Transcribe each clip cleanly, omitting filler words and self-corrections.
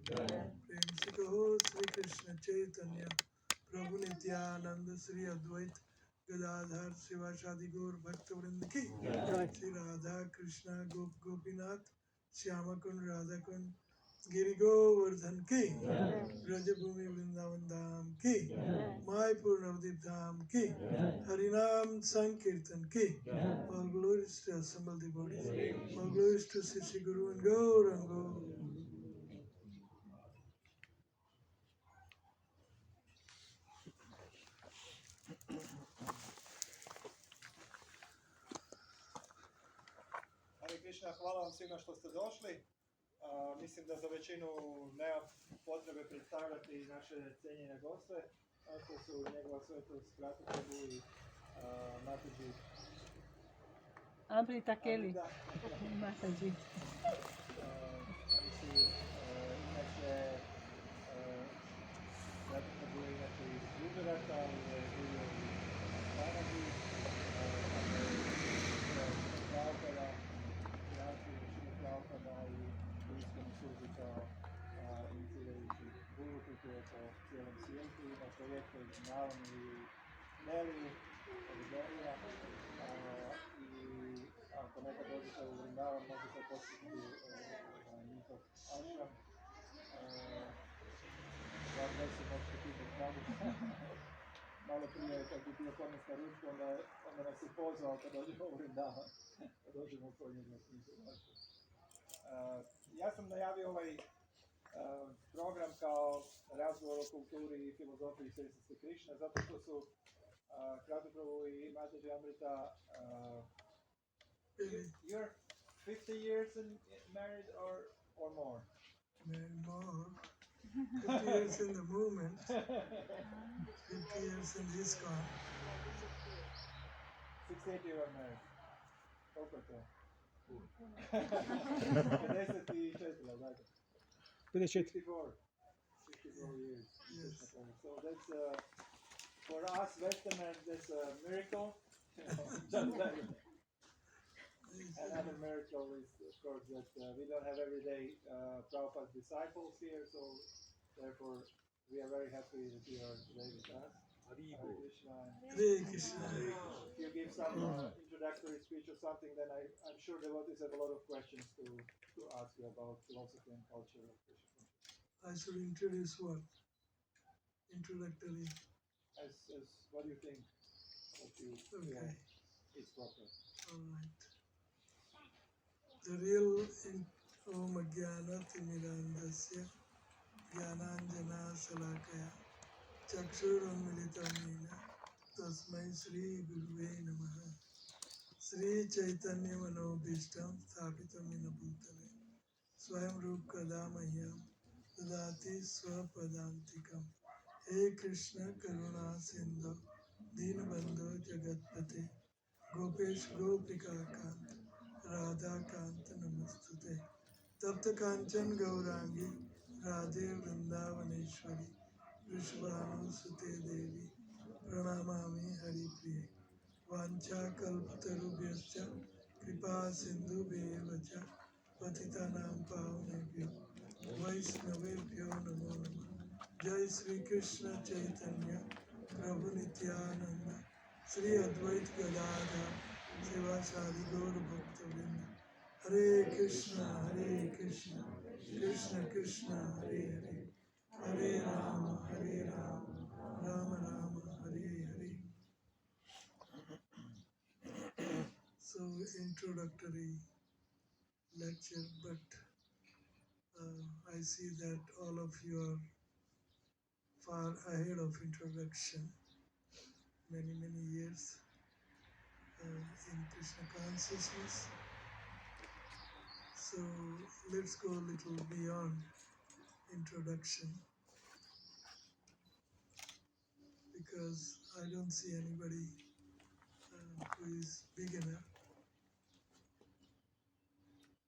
प्रेम से कहो श्री कृष्ण चैतन्य प्रभु नित्यानंद श्री अद्वैत गदाधर शिवासादि गौर भक्त वृंद की श्री राधा कृष्ण गोप गोपीनाथ श्याम कुंड राधा कुंड गिरि गोवर्धन की ब्रजभूमि वृंदावन धाम की मायपुर नवदीप धाम की हरिनाम संकीर्तन की all glories to assemble the bodies, all glories to Sri Guru and Gaurango. Hare Krishna, hvala vam svima što ste došli. Mislim da za većinu nema potrebe predstavljati naše cijenjene goste. To su njegova svetost Kratu, Prabhu i Mataji. Amrita, Keli, Mataji. Oni su inače Kratu Prabhu je inače iz Gujarata, ali je živio u Mataji, Prabhupada, Kratu, većinu Prabhupada i iskreno služi kao inicirajući guru kulture po cijelom svijetu. Ima projekte u Navom i Deliju, od Delija. I ako nekad dođete u Vrindavan, možete posjetiti njihov ashram. Za adresu možete pitati Prabhu. Malo prije, kad bi bio kod nas na ručku, onda nas je pozvao kad dođemo u Vrindavan, da dođemo kod njega s njihov ashram. Ja sam najavio ovaj program kao razgovor o kulturi i filozofiji sestrinske Krishne, zato što su Kratu Prabhu i Mataji Amrita, you're 50 years married or more? More. 50 years in the movement, 50 years in this car. 68 you are married. Koliko je to? 54. 54 years. Yes. So that's for us Westerners, that's a miracle. Just like another miracle is, of course, that we don't have everyday Prabhupada's disciples here, so therefore we are very happy that you are today with us. Hare Krishna. Hare Krishna. If you give some introductory speech or something, then I'm sure devotees have a lot of questions to ask you about philosophy and culture of Krishna. I should introduce what? Introductory. As what do you think? What you feel is proper. All right. The real Om Jnana Timirandasya Jnananjana Salakaya Chakshurunmilitam Yena Tasmai Shri Guruve Namaha Shri Chaitanya Manobhishtam Sthapitam Yena Bhutale Swayam Rup Kadamahyam Dadati Swapadantikam He Krishna Karuna Sindhu Dinabandhu Jagatpate Gopesh Gopika Kant Radha Kant Namastute Tapta Kanchan Gaurangi Radhe Vrindavaneshwari Vishvanu Sute Devi Pranamami Hari Priye Vancha Kalpatarubhyascha Kripa Sindhu Bevacha Patitanam Pavnebhyo Vaishnavebhyo Namo Namah Jai Sri Krishna Chaitanya Prabhu Nityananda Sri Advait Gadadhar Sivasadi Gaur Bhakta Vrinda Hare Krishna Krishna Krishna Hare Hare Hare Rama Rama Rama Hare Hare. So introductory lecture, but I see that all of you are far ahead of introduction, many years in Krishna consciousness. So let's go a little beyond introduction, because I don't see anybody who is beginner.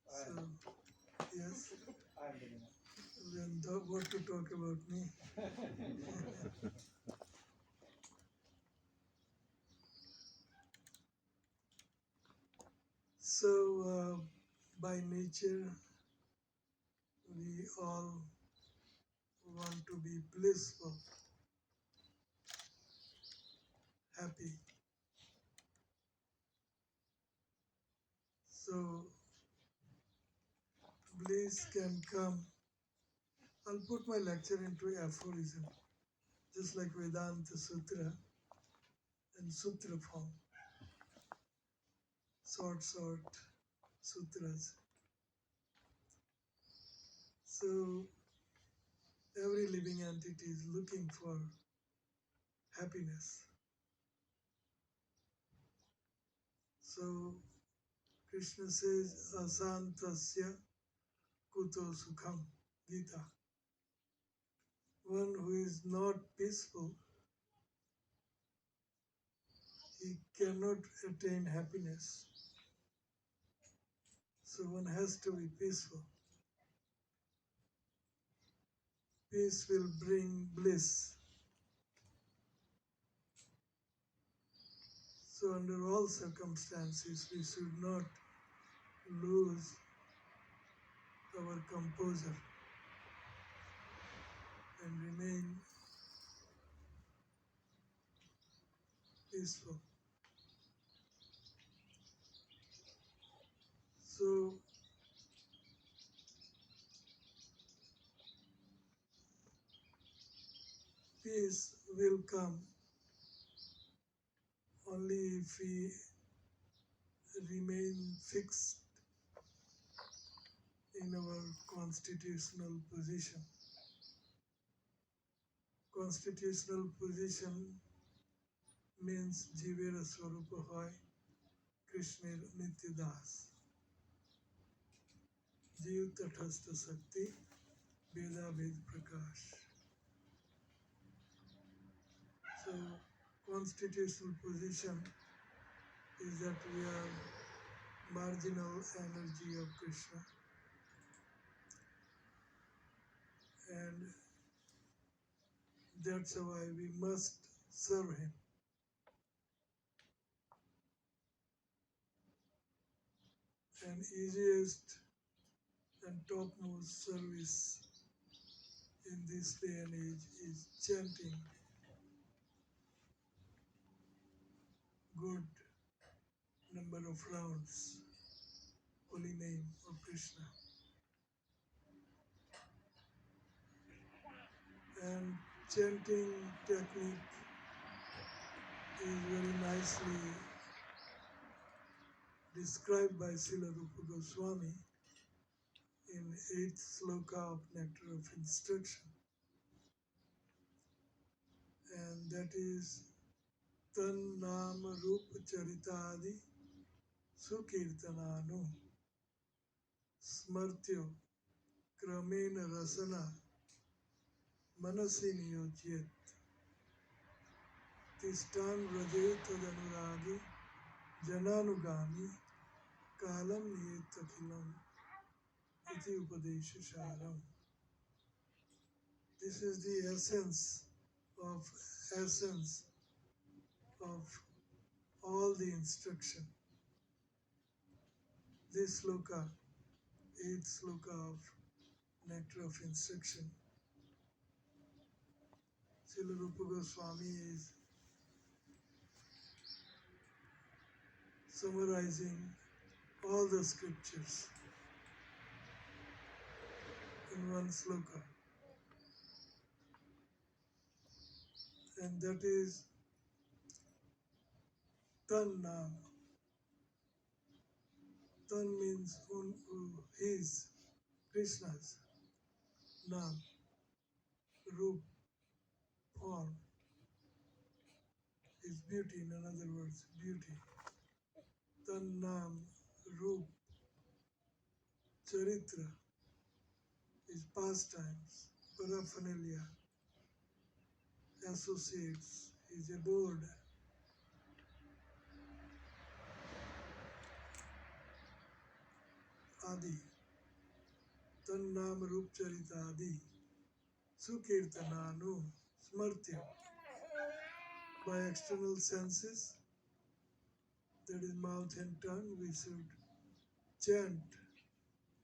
So yes, I'm beginner. Then what to talk about me? So by nature we all want to be blissful, happy. So bliss can come. I'll put my lecture into aphorism, just like Vedanta Sutra and Sutra form, short sutras. So every living entity is looking for happiness. So Krishna says, Asantasya kuto sukham, Gita. One who is not peaceful, he cannot attain happiness. So one has to be peaceful. Peace will bring bliss. So under all circumstances, we should not lose our composure and remain peaceful. So peace will come only if we remain fixed in our constitutional position. Constitutional position means Jivera Swarupa Hoy, Krishna Nityadas. Jiv Tathastha Sakti, Veda Ved Prakash. So, constitutional position is that we are marginal energy of Krishna, and that's why we must serve him. And easiest and topmost service in this day and age is chanting good number of rounds, holy name of Krishna. And chanting technique is very nicely described by Srila Rupa Goswami in 8th sloka of Nectar of Instruction. And that is Tan Nama Rupa Charitadi Sukirtananu Smartyo Kramena Rasana Manasi Niyogyet Tistan Raje Tadanuragi Jananugami Kalam Niyetakilam Iti Upadesha Sharam. This is the essence of all the instruction. This sloka, 8th sloka of Nectar of Instruction, Srila Rupa Goswami is summarizing all the scriptures in one sloka. And that is Tan Nam. Tan means his, Krishna's, Nam, Rup, form, his beauty, in other words, beauty. Tan Nam, Rup, Charitra, his pastimes, paraphernalia, associates, his abode. Adi, Tan Nam Rup Charita Adi, Sukirtananu, Smartya. By external senses, that is mouth and tongue, we should chant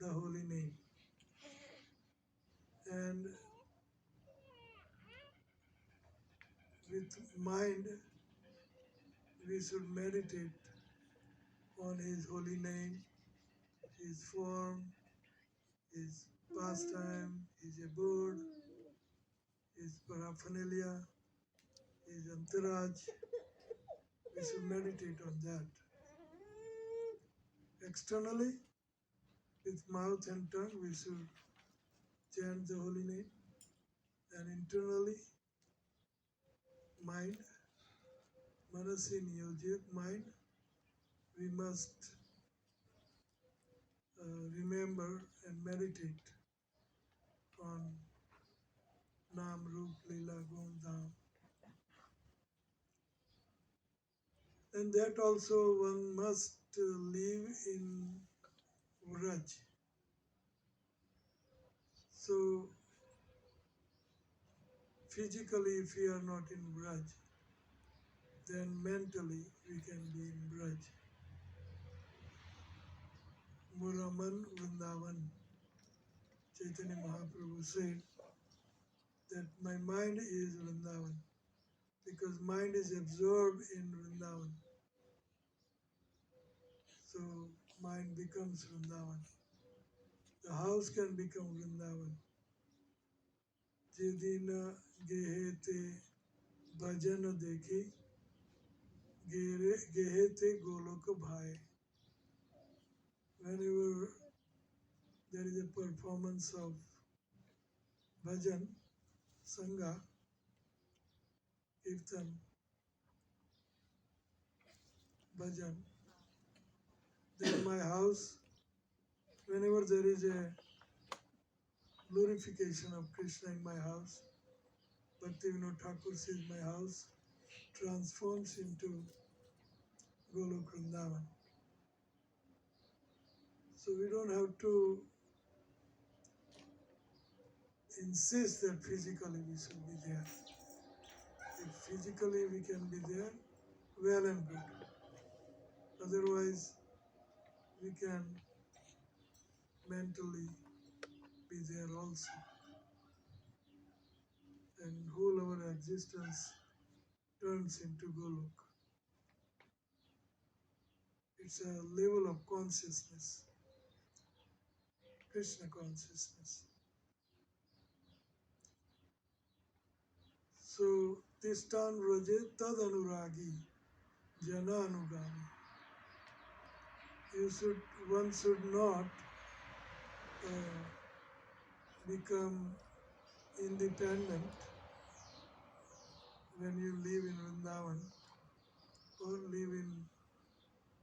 the holy name. And with mind, we should meditate on His holy name, His form, His pastime, His abode, His paraphernalia, His entourage. We should meditate on that. Externally, with mouth and tongue, we should chant the holy name. And internally, mind, manasi niyojit, mind, we must remember and meditate on Nam, Rup, Lila, Gun, Dham. And that also one must live in Vraj. So physically, if we are not in Vraj, then mentally we can be in Vraj. Muraman Vrindavan. Chaitanya Mahaprabhu said that my mind is Vrindavan because mind is absorbed in Vrindavan. So mind becomes Vrindavan. The house can become Vrindavan. Jedina Gehete Bhajana Dekhi Gehete Goloka Bhai. Whenever there is a performance of bhajan, sangha, kirtan, bhajan, then my house, whenever there is a glorification of Krishna in my house, Bhaktivinoda Thakur says my house transforms into Golok Vrindavan. So we don't have to insist that physically we should be there. If physically we can be there, well and good. Otherwise, we can mentally be there also. And whole our existence turns into Golok. It's a level of consciousness, Krishna consciousness. So, Tishtan Vraje Tad Anuragi, Jana Anugami. One should not become independent when you live in Vrindavan or live in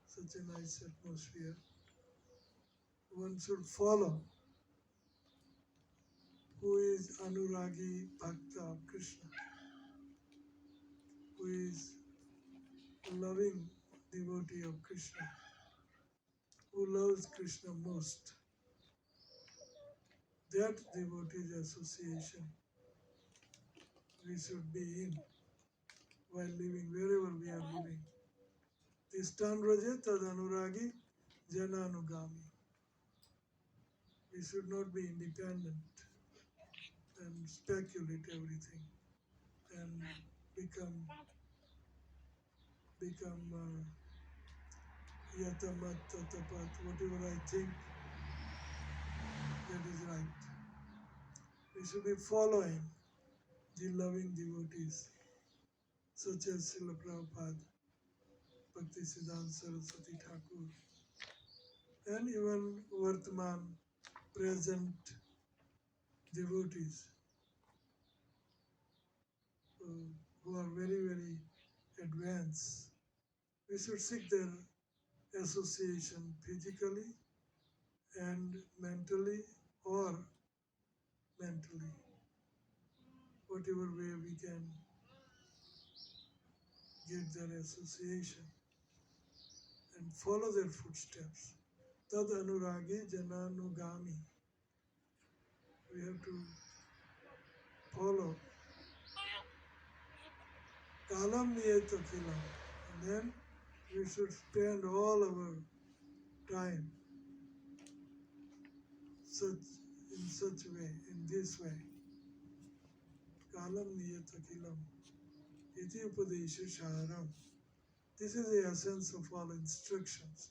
such a nice atmosphere. One should follow who is Anuragi Bhakta of Krishna, who is loving devotee of Krishna, who loves Krishna most. That devotee's association we should be in while living wherever we are living. Tishtan Raja Tad Anuragi Jana Anugami. We should not be independent and speculate everything and become yatamat tatapat, whatever I think, that is right. We should be following the loving devotees such as Srila Prabhupada, Bhakti Siddhanta Saraswati Thakur, and even Vartman, present devotees who are very, very advanced. We should seek their association physically and mentally or mentally, whatever way we can get their association and follow their footsteps. Tad Anuragi Jananugami. We have to follow Kalam Niyeta Kilam. And then we should spend all our time in such way, in this way. Kalam Niyeta Kilam. Iti Upadesha Sharam. This is the essence of all instructions.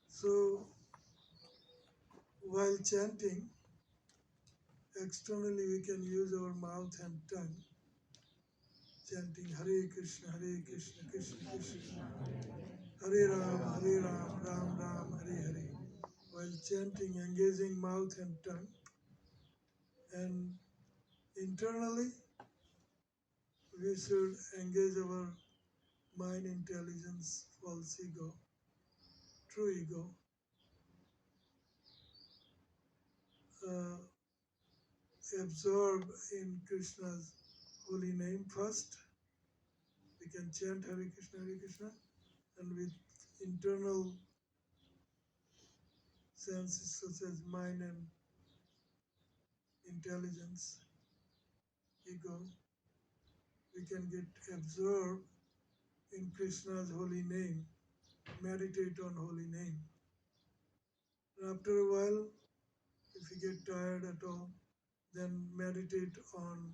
So, while chanting, externally we can use our mouth and tongue, chanting Hare Krishna, Krishna Krishna, Hare Ram, Ram Ram, Hare Hare. While chanting, engaging mouth and tongue, and internally we should engage our mind, intelligence, false ego, true ego, absorb in Krishna's holy name first. We can chant Hare Krishna, and with internal senses such as mind and intelligence, ego, we can get absorbed in Krishna's holy name, meditate on holy name. And after a while, if you get tired at all, then meditate on,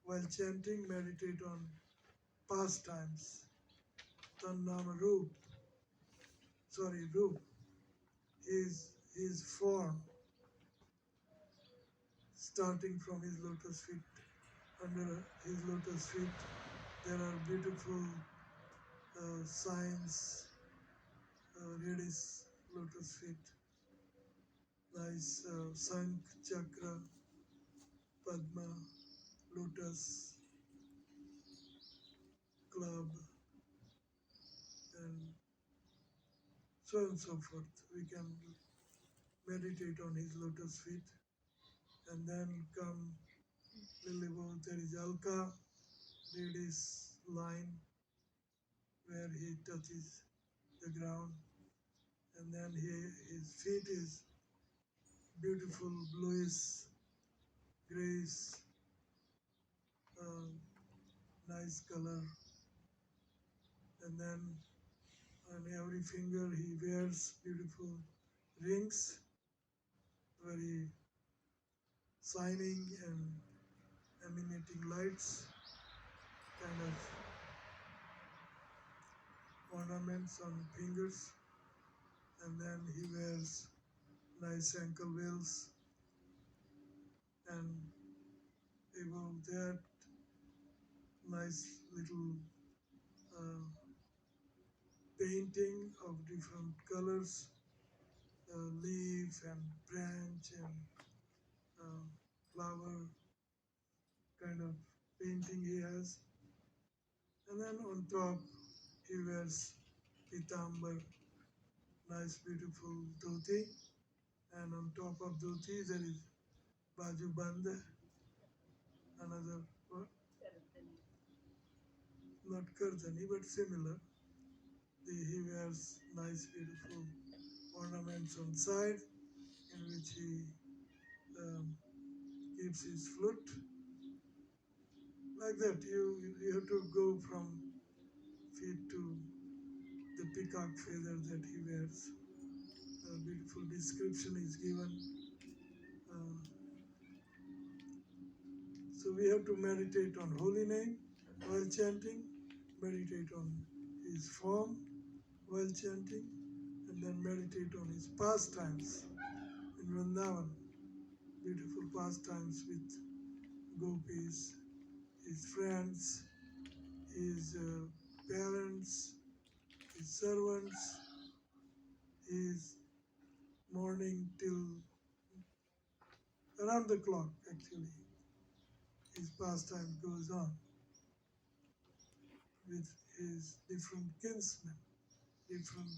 while chanting, meditate on pastimes, Tannama Roop, Roop, his form, starting from his lotus feet. Under his lotus feet, there are beautiful signs, reddish lotus feet, nice Sankh, Chakra, Padma, lotus, club, and so on and so forth. We can meditate on his lotus feet, and then come little above, there is Alka, reddish line where he touches the ground, and then his feet is beautiful bluish, grayish, nice color, and then on every finger he wears beautiful rings, very shining and emanating lights, kind of ornaments on fingers, and then he wears nice ankle veils, and above that nice little painting of different colors, leaf and branch and flower kind of painting he has. And then on top he wears pitambar, nice beautiful dhoti, and on top of dhoti there is baju band, another what? Not kardani but similar. He wears nice beautiful ornaments on side in which he keeps his flute. Like that, you have to go from feet to the peacock feather that he wears. A beautiful description is given. So we have to meditate on holy name while chanting, meditate on his form while chanting, and then meditate on his pastimes in Vrindavan. Beautiful pastimes with gopis, his friends, his parents, his servants, his morning till around the clock actually. His pastime goes on with his different kinsmen, different.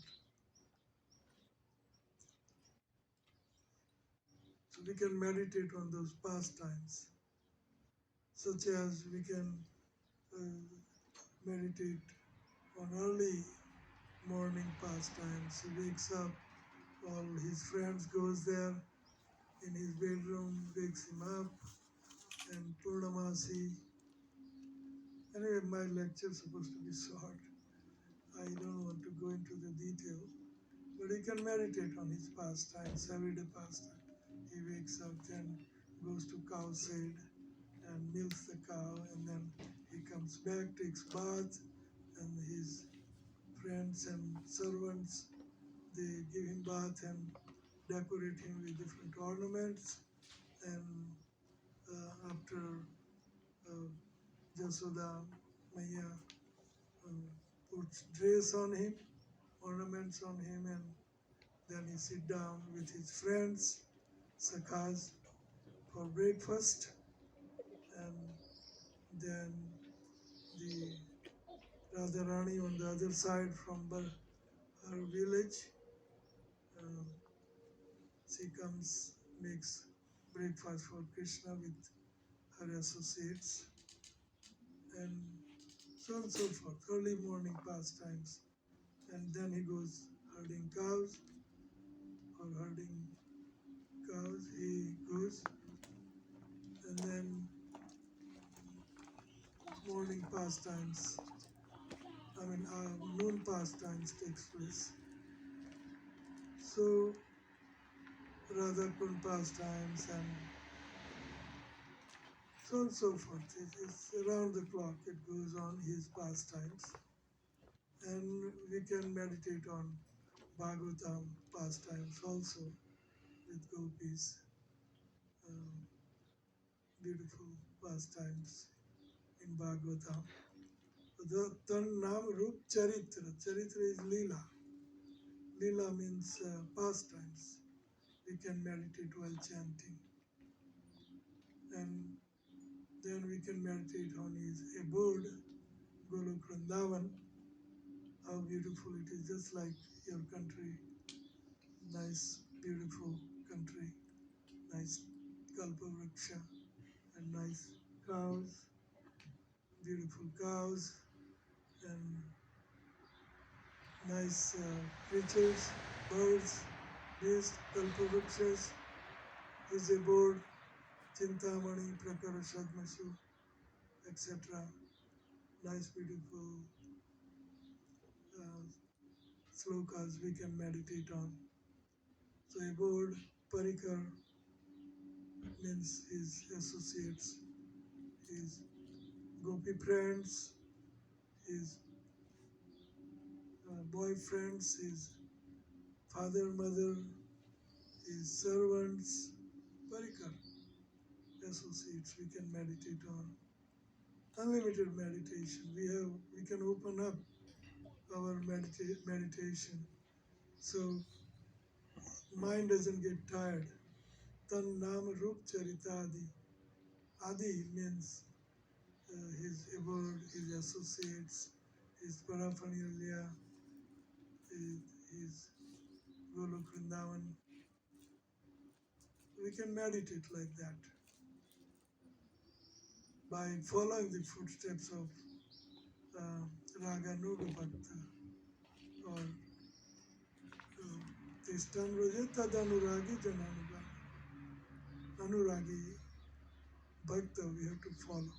So we can meditate on those pastimes, such as we can meditate on early morning pastimes. He wakes up, all his friends goes there in his bedroom, wakes him up, and Purnamasi. Anyway, my lecture is supposed to be short. I don't want to go into the detail, but he can meditate on his pastimes, everyday pastime. He wakes up, then goes to cow shed and milks the cow, and then he comes back, takes bath, and his friends and servants, they give him bath and decorate him with different ornaments. And after Jasoda Maya puts dress on him, ornaments on him, and then he sit down with his friends, sakhas, for breakfast. And then the Radharani on the other side from her village, she comes, makes breakfast for Krishna with her associates, and so on and so forth. Early morning pastimes. And then he goes herding cows, he goes, and then morning pastimes, noon pastimes takes place. So Radhakund pastimes and so on and so forth. It's around the clock, it goes on, his pastimes. And we can meditate on Bhagavatam pastimes also with gopis. Beautiful pastimes in Bhagavatam. The Tan Nam Rup Charitra. Charitra is Leela. Leela means pastimes. We can meditate while chanting. And then we can meditate on his abode, Golok Vrindavan. How beautiful it is, just like your country. Nice, beautiful country. Nice Kalpavriksha and nice cows, beautiful cows, and nice creatures, birds, beasts, Kalpavrikshas, his abode, Chintamani, Prakara Shadmasu, etc. Nice, beautiful slokas we can meditate on. So abode, Parikar means his associates, his gopi friends, his boyfriends, his father, mother, his servants, Parikar, associates we can meditate on. Unlimited meditation. We can open up our meditation so mind doesn't get tired. Tan Nam Rup Charitadi. Adi means his abode, his associates, his paraphernalia, his Golok Vrindavan. We can meditate like that by following the footsteps of Raga Nuga Bhakta or Tistan Rajata Anuragi Jananuga. Anuragi Bhakta we have to follow,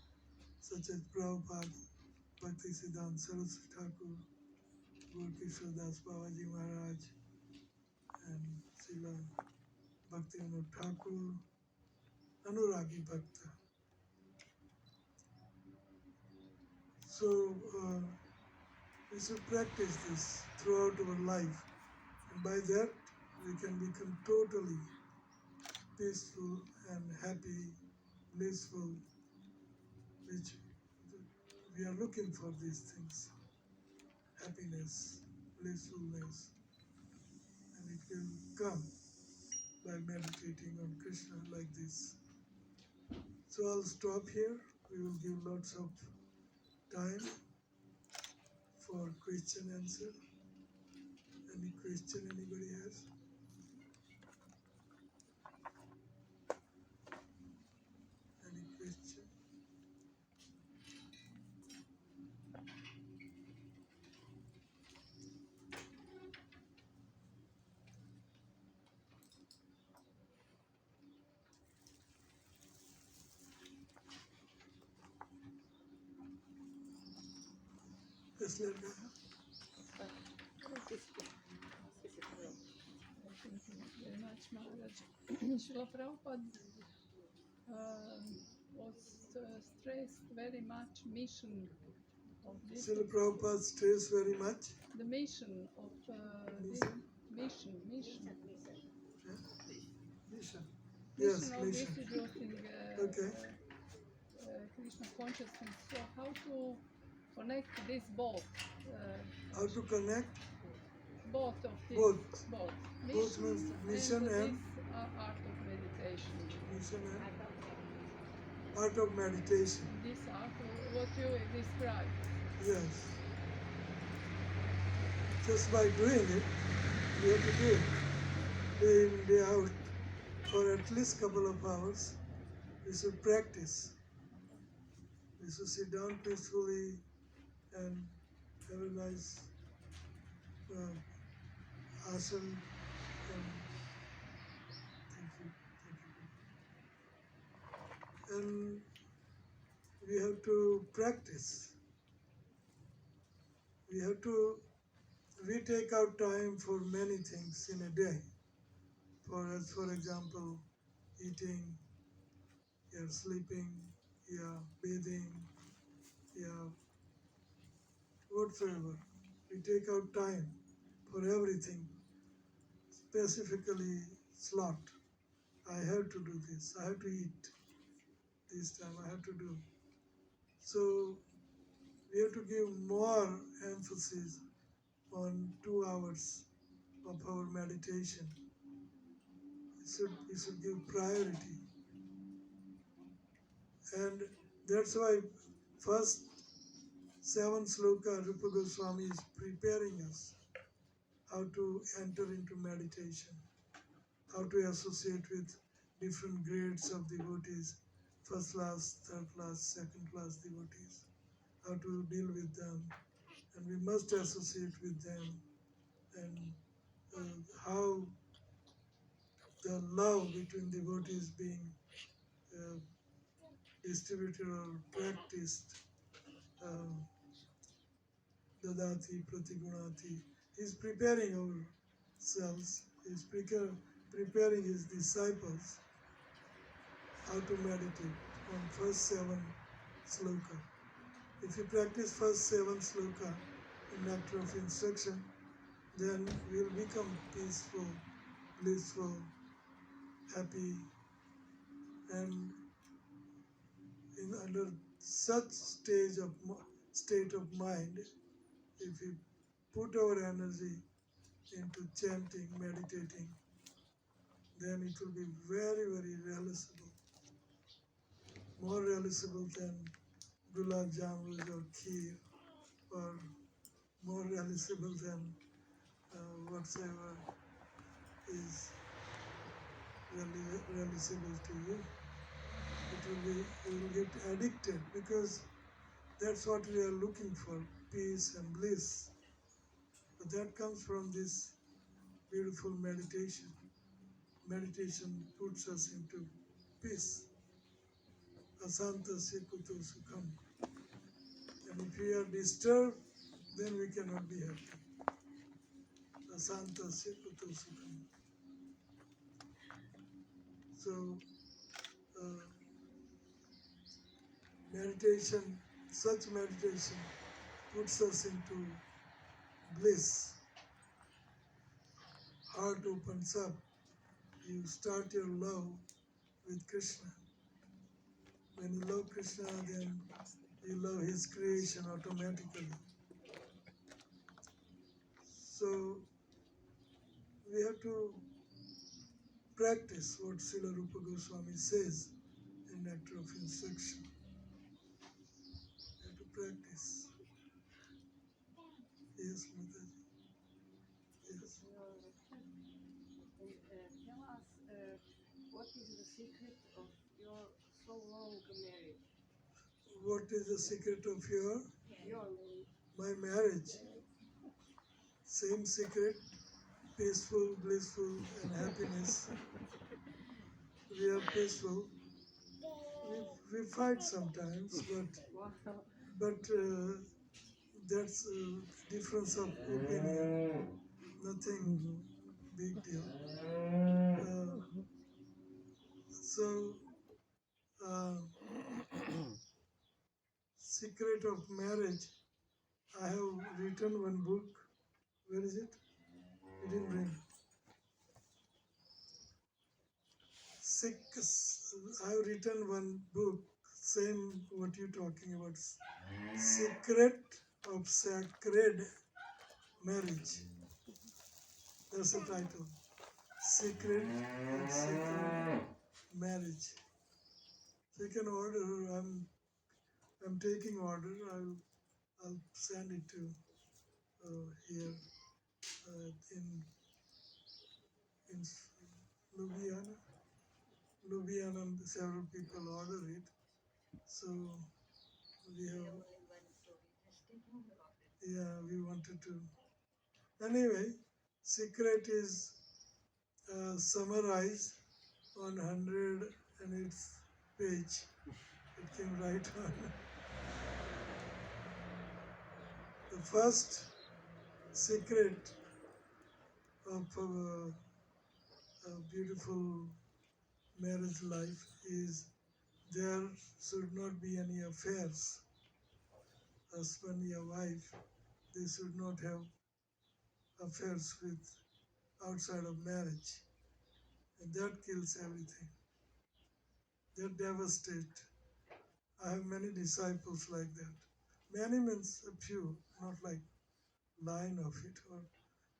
such as Prabhupada, Bhakti Siddhanta Saraswati Thakur, Gaur Kishore Das Babaji Maharaj, and Srila Bhaktivinoda Thakur, Anuragi Bhakta. So we should practice this throughout our life, and by that we can become totally peaceful and happy, blissful, which we are looking for these things, happiness, blissfulness, and it will come by meditating on Krishna like this. So I'll stop here. We will give lots of time for question answer. Any question anybody has? Any question? Yes, let go. Thank you very much, Maharaj. Srila Prabhupada was stressed very much mission of this. Srila Prabhupada stressed very much. The mission of this mission. Mission. Yes, Mission of mission. distributing Okay. Krishna consciousness. So how to connect this both? How to connect? Both of these. Both. Both Means mission and this art of meditation. mission and art of meditation. This art, what you described. Yes. Just by doing it, we have to do it day in, day out for at least couple of hours. We should practice. We should sit down peacefully and have a nice asana. And we have to practice. We take out time for many things in a day. For example, eating, you're sleeping, you're bathing, you're whatsoever. We take out time for everything, specifically slot. I have to do this, I have to eat this time, I have to do. So we have to give more emphasis on 2 hours of our meditation. We should give priority. And that's why first 7 sloka Rupa Goswami is preparing us how to enter into meditation, how to associate with different grades of devotees, first class, third class, second class devotees, how to deal with them, and we must associate with them, and how the love between devotees being distributed or practiced, dadati pratigunati. He's preparing ourselves, he's preparing his disciples how to meditate on first 7 sloka. If you practice first 7 sloka in Nectar of Instruction, then we'll become peaceful, blissful, happy, and under such state of mind, if we put our energy into chanting, meditating, then it will be very, very realizable, more realizable than gulab jamun or kheer, or more realizable than whatsoever is realizable to you. You will get addicted, because that's what we are looking for, peace and bliss. But that comes from this beautiful meditation. Meditation puts us into peace. Asantasya kuto sukham. And if we are disturbed, then we cannot be happy. Asantasya kuto sukham. So, meditation, such meditation puts us into bliss. Heart opens up. You start your love with Krishna. When you love Krishna, then you love his creation automatically. So we have to practice what Srila Rupa Goswami says in Nectar of Instruction. We have to practice. Yes, Mataji. Yes. Tell us what is the secret of your so long marriage? What is the secret of Your my marriage? Same secret, peaceful, blissful, and happiness. We are peaceful. We fight sometimes, but that's a difference of opinion. Nothing big deal. So Secret of Marriage. I have written one book. Where is it? You didn't bring. I have written one book, same what you're talking about. Secret of Sacred Marriage. That's the title. Secret of Sacred Marriage. So you can order. I'm taking order. I'll send it to here in Ljubljana. Ljubljana, several people order it. So we have, yeah, we wanted to. Anyway, secret is summarized on 108th page. It came right on. The first secret of a beautiful marriage life is there should not be any affairs. Husband or wife, they should not have affairs with outside of marriage. And that kills everything. That devastates. I have many disciples like that. Many means a few, not like line of it,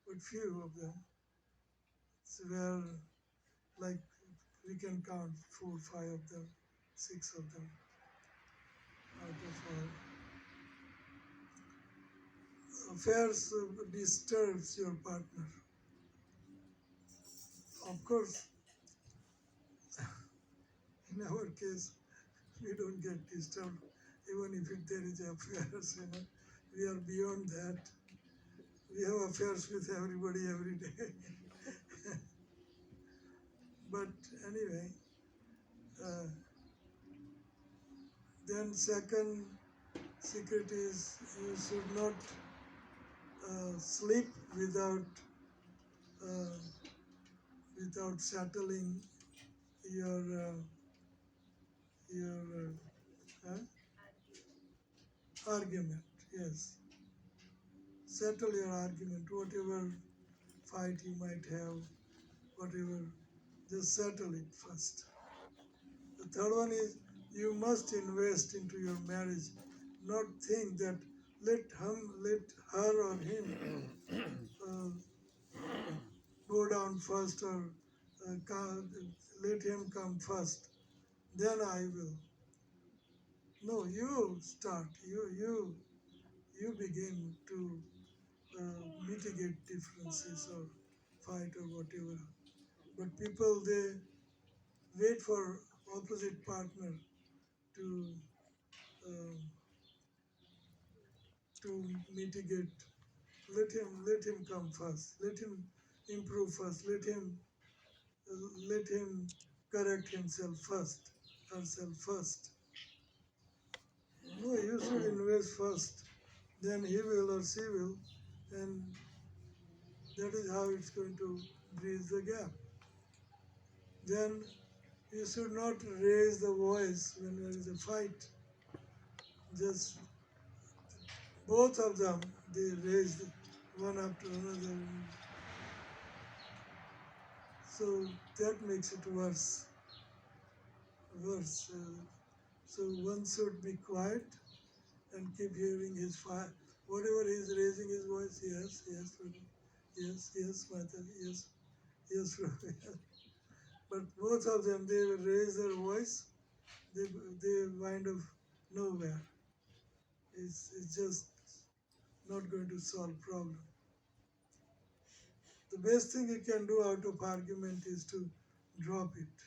but few of them. It's where like we can count 4, 5 of them, 6 of them out of all. Affairs disturbs your partner. Of course, in our case, we don't get disturbed even if there is affairs. We are beyond that. We have affairs with everybody every day. But anyway, then second secret is you should not sleep without settling your argument. Yes, settle your argument. Whatever fight you might have, whatever, just settle it first. The third one is you must invest into your marriage. Not think that let her or him go down first or let him come first. Then I will. No, you start. You begin to mitigate differences or fight or whatever. But people, they wait for opposite partner to mitigate. Let him come first. Let him improve first. Let him correct himself first, herself first. No, you should invest first. Then he will or she will, and that is how it's going to bridge the gap. Then you should not raise the voice when there is a fight. Just both of them, they raise one after another. So that makes it worse. So one should be quiet and keep hearing his fire. Whatever he's raising his voice, yes, Prabhu. Yes, Mataji, yes, Prabhu. But both of them, they raise their voice, they wind up nowhere. It's just not going to solve problem. The best thing you can do out of argument is to drop it.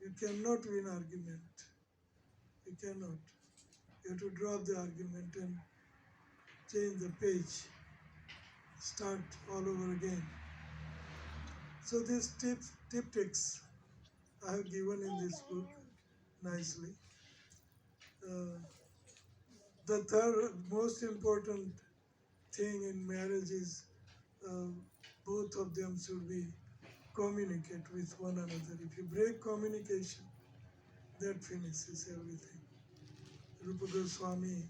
You cannot win argument. You cannot. You have to drop the argument and change the page. Start all over again. So these tips I have given in this book nicely. The third most important thing in marriage is both of them should be communicate with one another. If you break communication, that finishes everything. Rupa Goswami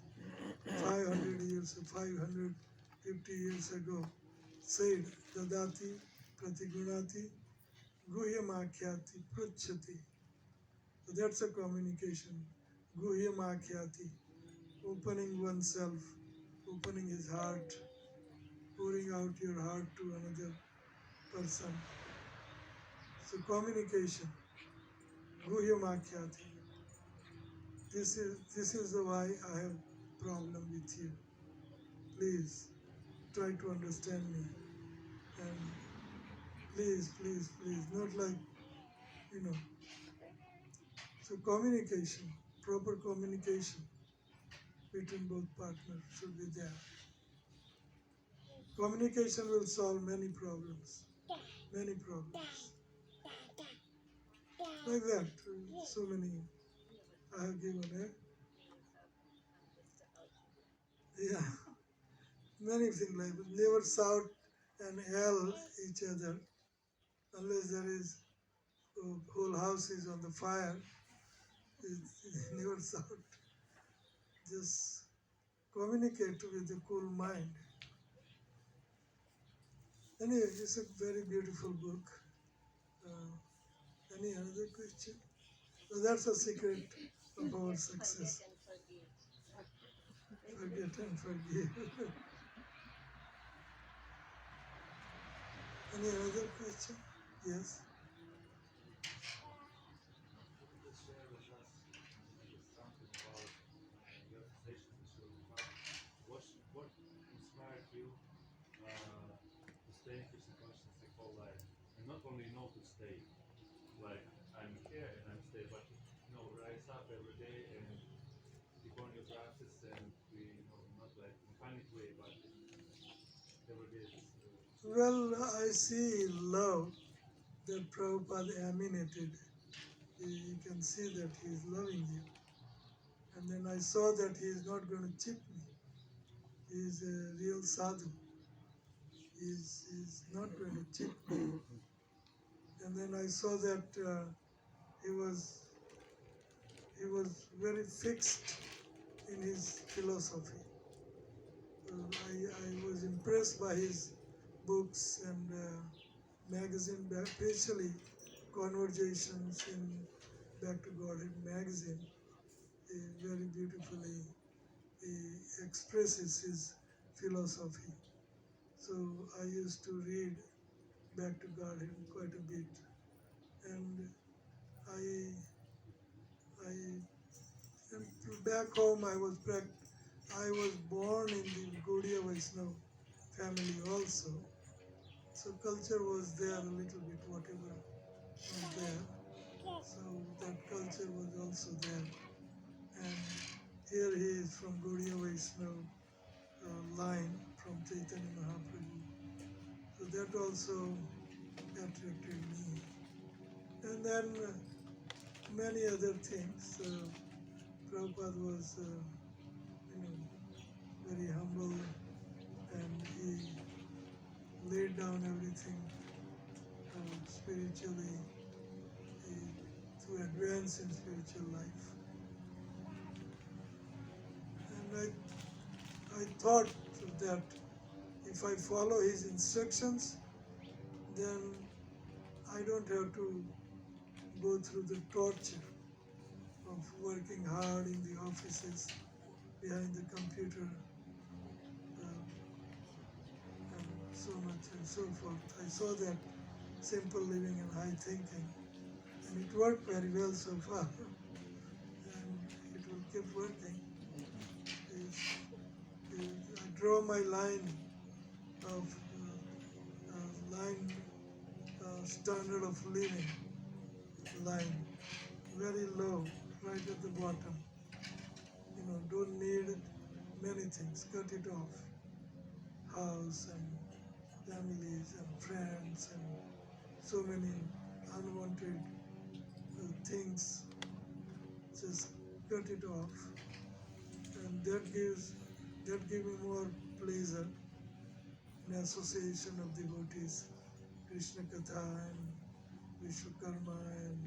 550 years ago said, Dadati Pratigunati Guhyamakyati Pruchati. So that's a communication. Guhyamakyati, opening oneself, opening his heart, pouring out your heart to another person. So communication, Guhyamakyati. This is why I have problem with you. Please try to understand me. And please, not like, you know. So communication, proper communication between both partners should be there. Communication will solve many problems. Many problems. Like that, so many I have given, Yeah, many things like that. Never shout and yell each other unless there is whole house is on the fire. Never shout. Just communicate with a cool mind. Anyway, it's a very beautiful book. Any other question? So that's a secret of our success. Forget and forgive. Any other question? Yes. Share with us something about your sensation with your heart. What inspired you to stay in Krishna consciousness your whole life, and not only know to stay, like I'm here and I'm stay, but rise up every day and keep on your practice and be not like mechanic way, but every day. Well, I see love that Prabhupada emanated. You can see that he is loving you. And then I saw that he is not going to cheat me. He is a real sadhu. He is not going to cheat me. And then I saw that he was very fixed in his philosophy. I was impressed by his books and magazine, especially Conversations in Back to Godhead magazine. He very beautifully he expresses his philosophy. So I used to read Back to Godhead quite a bit, and I and back home I was born in the Gaudiya Vaishnava family also. So culture was there a little bit, whatever was there. So that culture was also there. And here he is from Gaudiya Vaishnava line from Chaitanya Mahaprabhu. So that also attracted me. And then many other things. Prabhupada was, very humble, and he laid down everything spiritually to advance in spiritual life. And I thought that if I follow his instructions, then I don't have to go through the torture of working hard in the offices, behind the computer, and so much and so forth. I saw that simple living and high thinking, and it worked very well so far, and it will keep working. I draw my line of standard of living line very low, right at the bottom. Don't need many things. Cut it off. House and families and friends and so many unwanted things. Just cut it off, and that gives me more pleasure in association of devotees, Krishna Katha and Vishwakarma and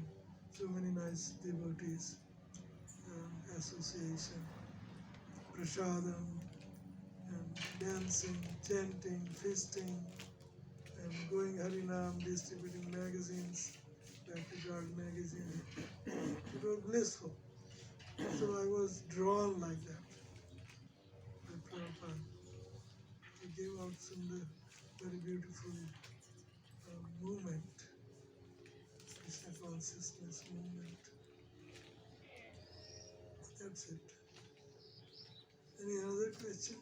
so many nice devotees association, prasadam, and dancing, chanting, feasting, and going Harinam, distributing magazines, Bhakti magazine. It was blissful. So I was drawn like that by Prabhupada. He gave out some very beautiful movement, Krishna consciousness movement. That's it. Any other question?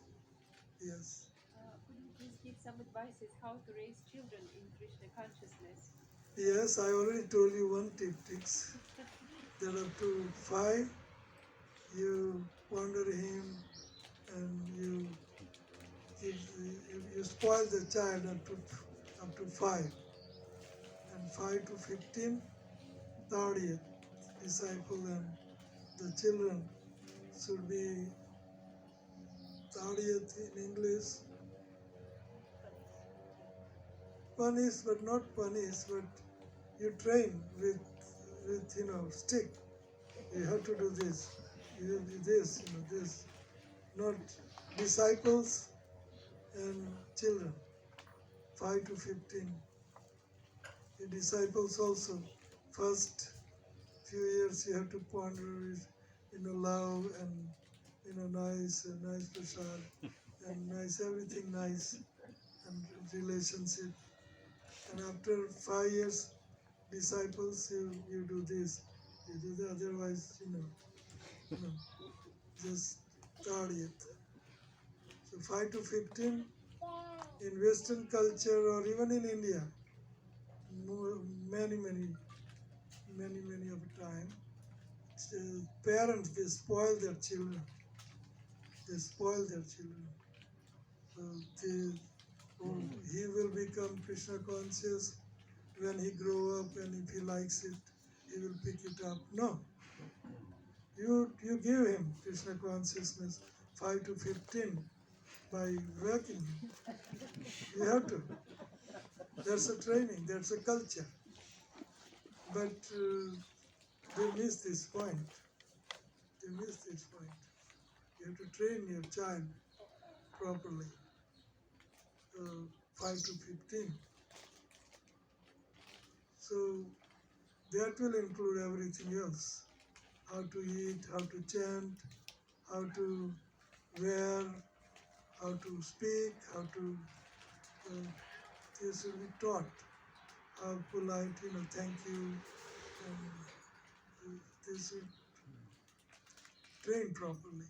Yes. Could you please give some advices how to raise children in Krishna consciousness? Yes, I already told you one tip tricks. That up to 5, you ponder him and you spoil the child up to 5. And 5 to 15, Tadiyat, disciple, and the children should be Tadiyat in English. Punish, but not punish, but you train with stick. You have to do this. You do this, this. Not disciples and children. 5 to 15. The disciples also. First few years you have to ponder love and nice prasad and nice everything nice and relationship. And after 5 years, disciples, you do this, you do that, otherwise, just target. So 5 to 15, in Western culture or even in India, many of the time, parents, they spoil their children. They spoil their children. So he will become Krishna conscious when he grow up, and if he likes it, he will pick it up. No. You give him Krishna consciousness 5 to 15 by working him. You have to. That's a training, that's a culture. But they miss this point. They miss this point. You have to train your child properly. 5 to 15. So that will include everything else. How to eat, how to chant, how to wear, how to speak, how to, this will be taught. How polite, thank you. And this will train properly.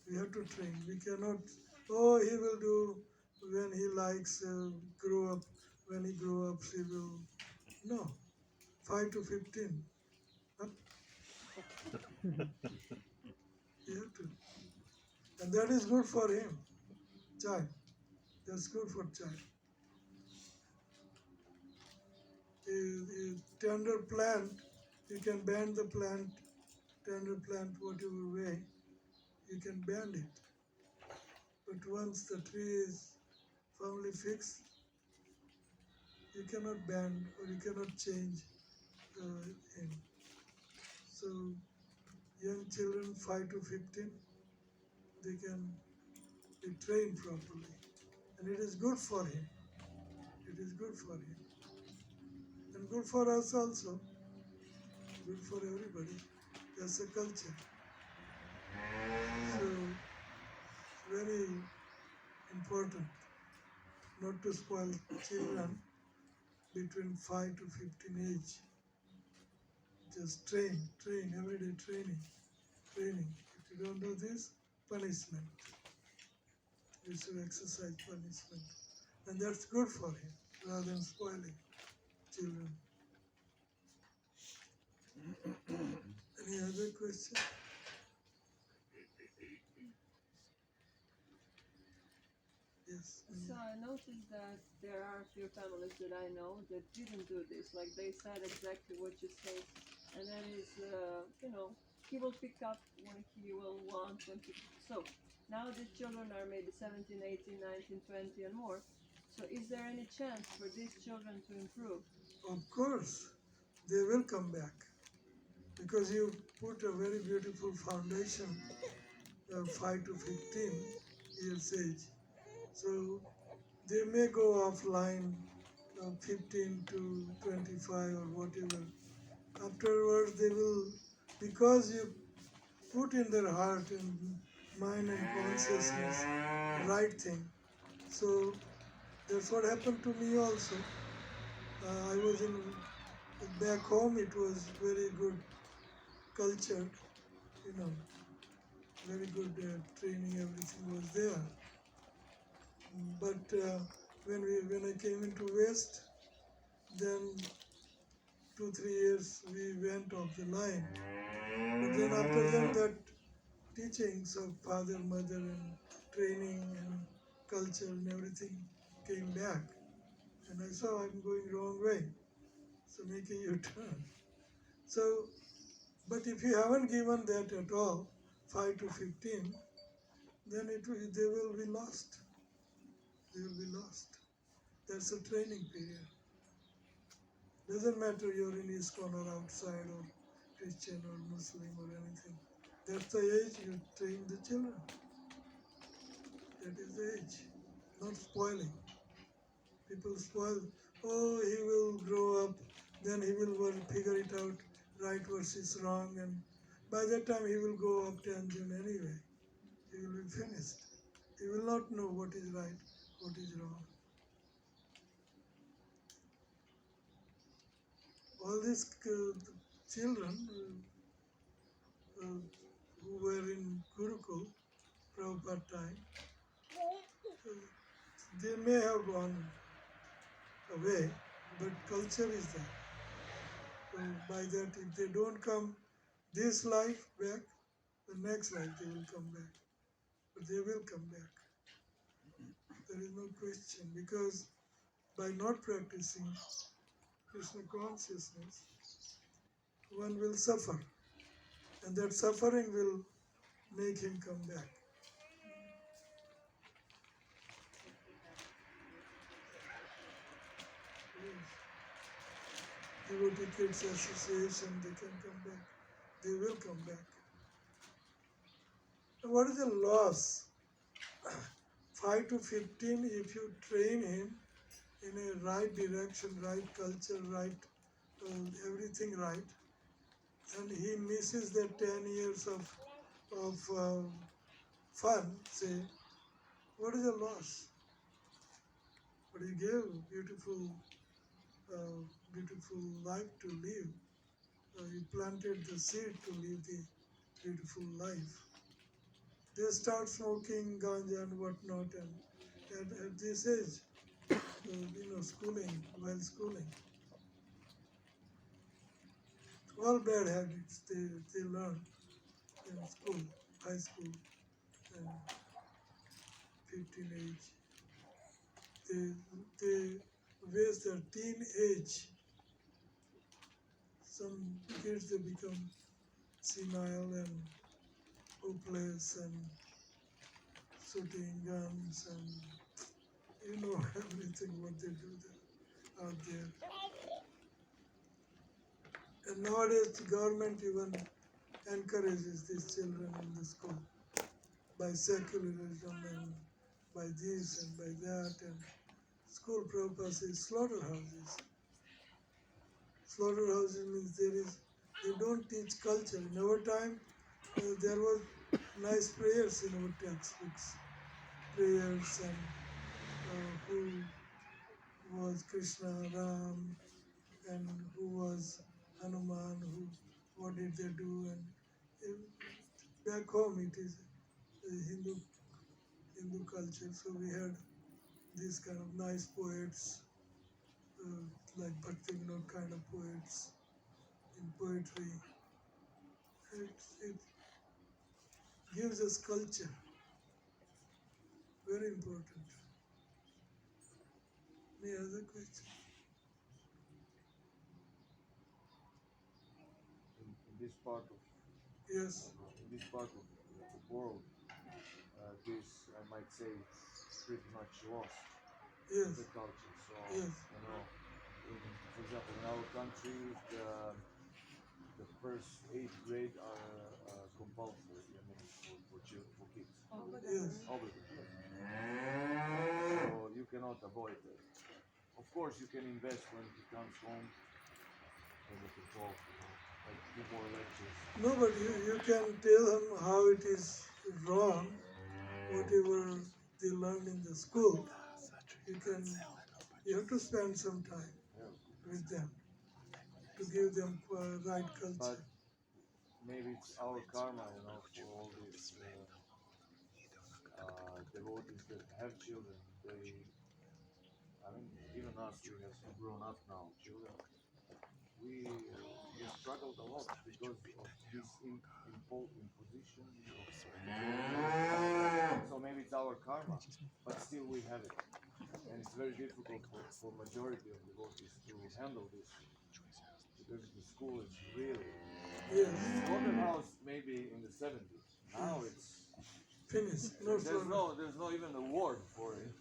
We have to train. We cannot, he will do when he likes, grow up. When he grow up, he will. No. 5 to 15. Huh? You have to. And that is good for him, child. That's good for child. A tender plant, you can bend the plant, tender plant whatever way, you can bend it. But once the tree is firmly fixed, you cannot bend or you cannot change him. So young children 5 to 15, they can be trained properly. And it is good for him. It is good for him. And good for us also. Good for everybody. That's a culture. So it's very important not to spoil children between 5 to 15 age. Just train, everyday training. If you don't do this, punishment. You should exercise punishment. And that's good for him, rather than spoiling children. Any other question? Yes. So I noticed that there are a few families that I know that didn't do this. Like they said exactly what you say, and that is, he will pick up when he will want. So now the children are maybe 17, 18, 19, 20, and more. So is there any chance for these children to improve? Of course, they will come back. because you put a very beautiful foundation, 5 to 15 years age. So they may go offline 15 to 25 or whatever. Afterwards, they will, because you put in their heart and mind and consciousness right thing. So that's what happened to me also. I was in back home. It was very good culture, you know, very good training. Everything was there. But when I came into West, then 2-3 years we went off the line. But then after that teachings of father, mother, and training and culture and everything came back. And I saw I'm going wrong way. So make a U-turn. So, but if you haven't given that at all, 5 to 15, then they will be lost. They will be lost. That's a training period. Doesn't matter you're in ISKCON or outside or Christian or Muslim or anything. That's the age you train the children. That is the age. Not spoiling. People spoil. Oh, he will grow up, then he will figure it out, right versus wrong, and by that time he will go up tangent anyway. He will be finished. He will not know what is right, what is wrong. All these children who were in Gurukul, Prabhupada time, they may have gone away, but culture is there. So by that, if they don't come this life back, the next life they will come back. But they will come back. There is no question, because by not practicing Krishna consciousness, one will suffer. And that suffering will make him come back. Devotee Kids Association, they can come back. They will come back. And what is the loss? 5 to 15, if you train him in a right direction, right culture, right, everything right, and he misses that 10 years of fun, say, what is the loss? But he gave beautiful life to live. He planted the seed to live the beautiful life. They start smoking ganja and whatnot, and at this age, schooling, while schooling, all bad habits they learn in school, high school, and 15 age. They waste their teen age. Some kids, they become senile and hopeless and shooting guns and everything what they do there, out there. And nowadays the government even encourages these children in the school by secularism and by this and by that, and school purpose is slaughterhouses. Slaughterhouses means they don't teach culture. In our time, there was nice prayers in our textbooks, prayers and who was Krishna, Ram, and who was Hanuman, what did they do, and back home it is Hindu culture, so we had these kind of nice poets, like Bhaktivinoda kind of poets in poetry. It gives us culture, very important. Any other question? In this part of Yes, the world, this I might say it's pretty much lost yes, the culture. So yes, for example, in our country, the first 8th grade are compulsory. I mean, for kids. Yes. Obligatory. So you cannot avoid it. Of course, you can invest when he comes home and you can talk, like 2 more lectures. No, but you can tell them how it is wrong, whatever they learn in the school. You have to spend some time Yeah. with them to give them right But culture. maybe it's our karma, for all these devotees that have children. Even us, we have grown up now, children. We struggled a lot because of this imposition so maybe it's our karma, but still we have it. And it's very difficult for majority of devotees to handle this because the school is really Yes, slaughterhouse maybe in the 70s. Now it's finish. No slaughter. there's no even a word for it.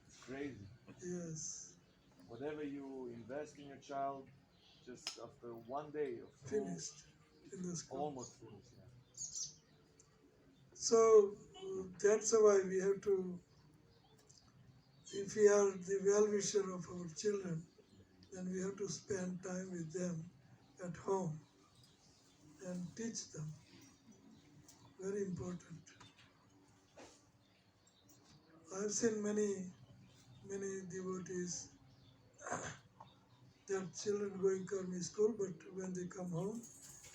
It's crazy. Yes, Whatever you invest in your child, just after one day of school, finished in the school. almost finished. Yeah. So that's why we have to, if we are the well-wisher of our children, then we have to spend time with them at home and teach them. Very important. I've seen many devotees, their children going Karmi school, but when they come home,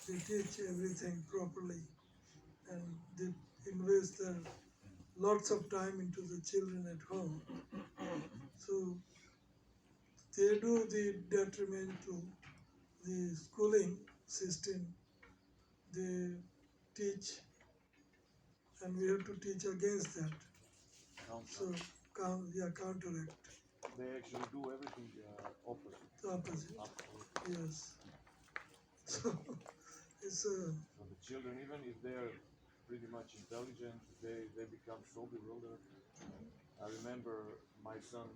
they teach everything properly and they invest their lots of time into the children at home. So they do the detrimental, the schooling system, they teach, and we have to teach against that. So, counteract They actually do everything opposite. the opposite. Absolutely. Yes. So, it's a, So the children, even if they're pretty much intelligent, they become so bewildered. I remember my son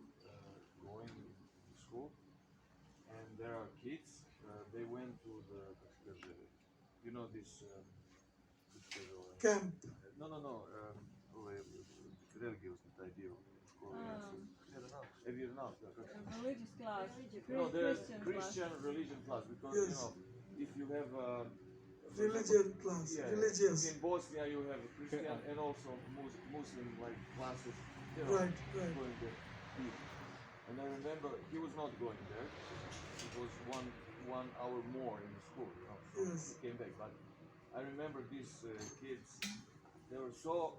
going to school, and there are kids. They went to this camp. No. Религиозный taj dio škole. Vjeronauk, da, kako se- Religious class. No, the Christian class. Christian religion class, because Yes. if you have Religion class, yeah, religious. in Bosnia you have Christian and also Muslim like classes, Right. going there. And I remember he was not going there. It was one hour more in the school, so Yes. he came back. But I remember these kids, they were so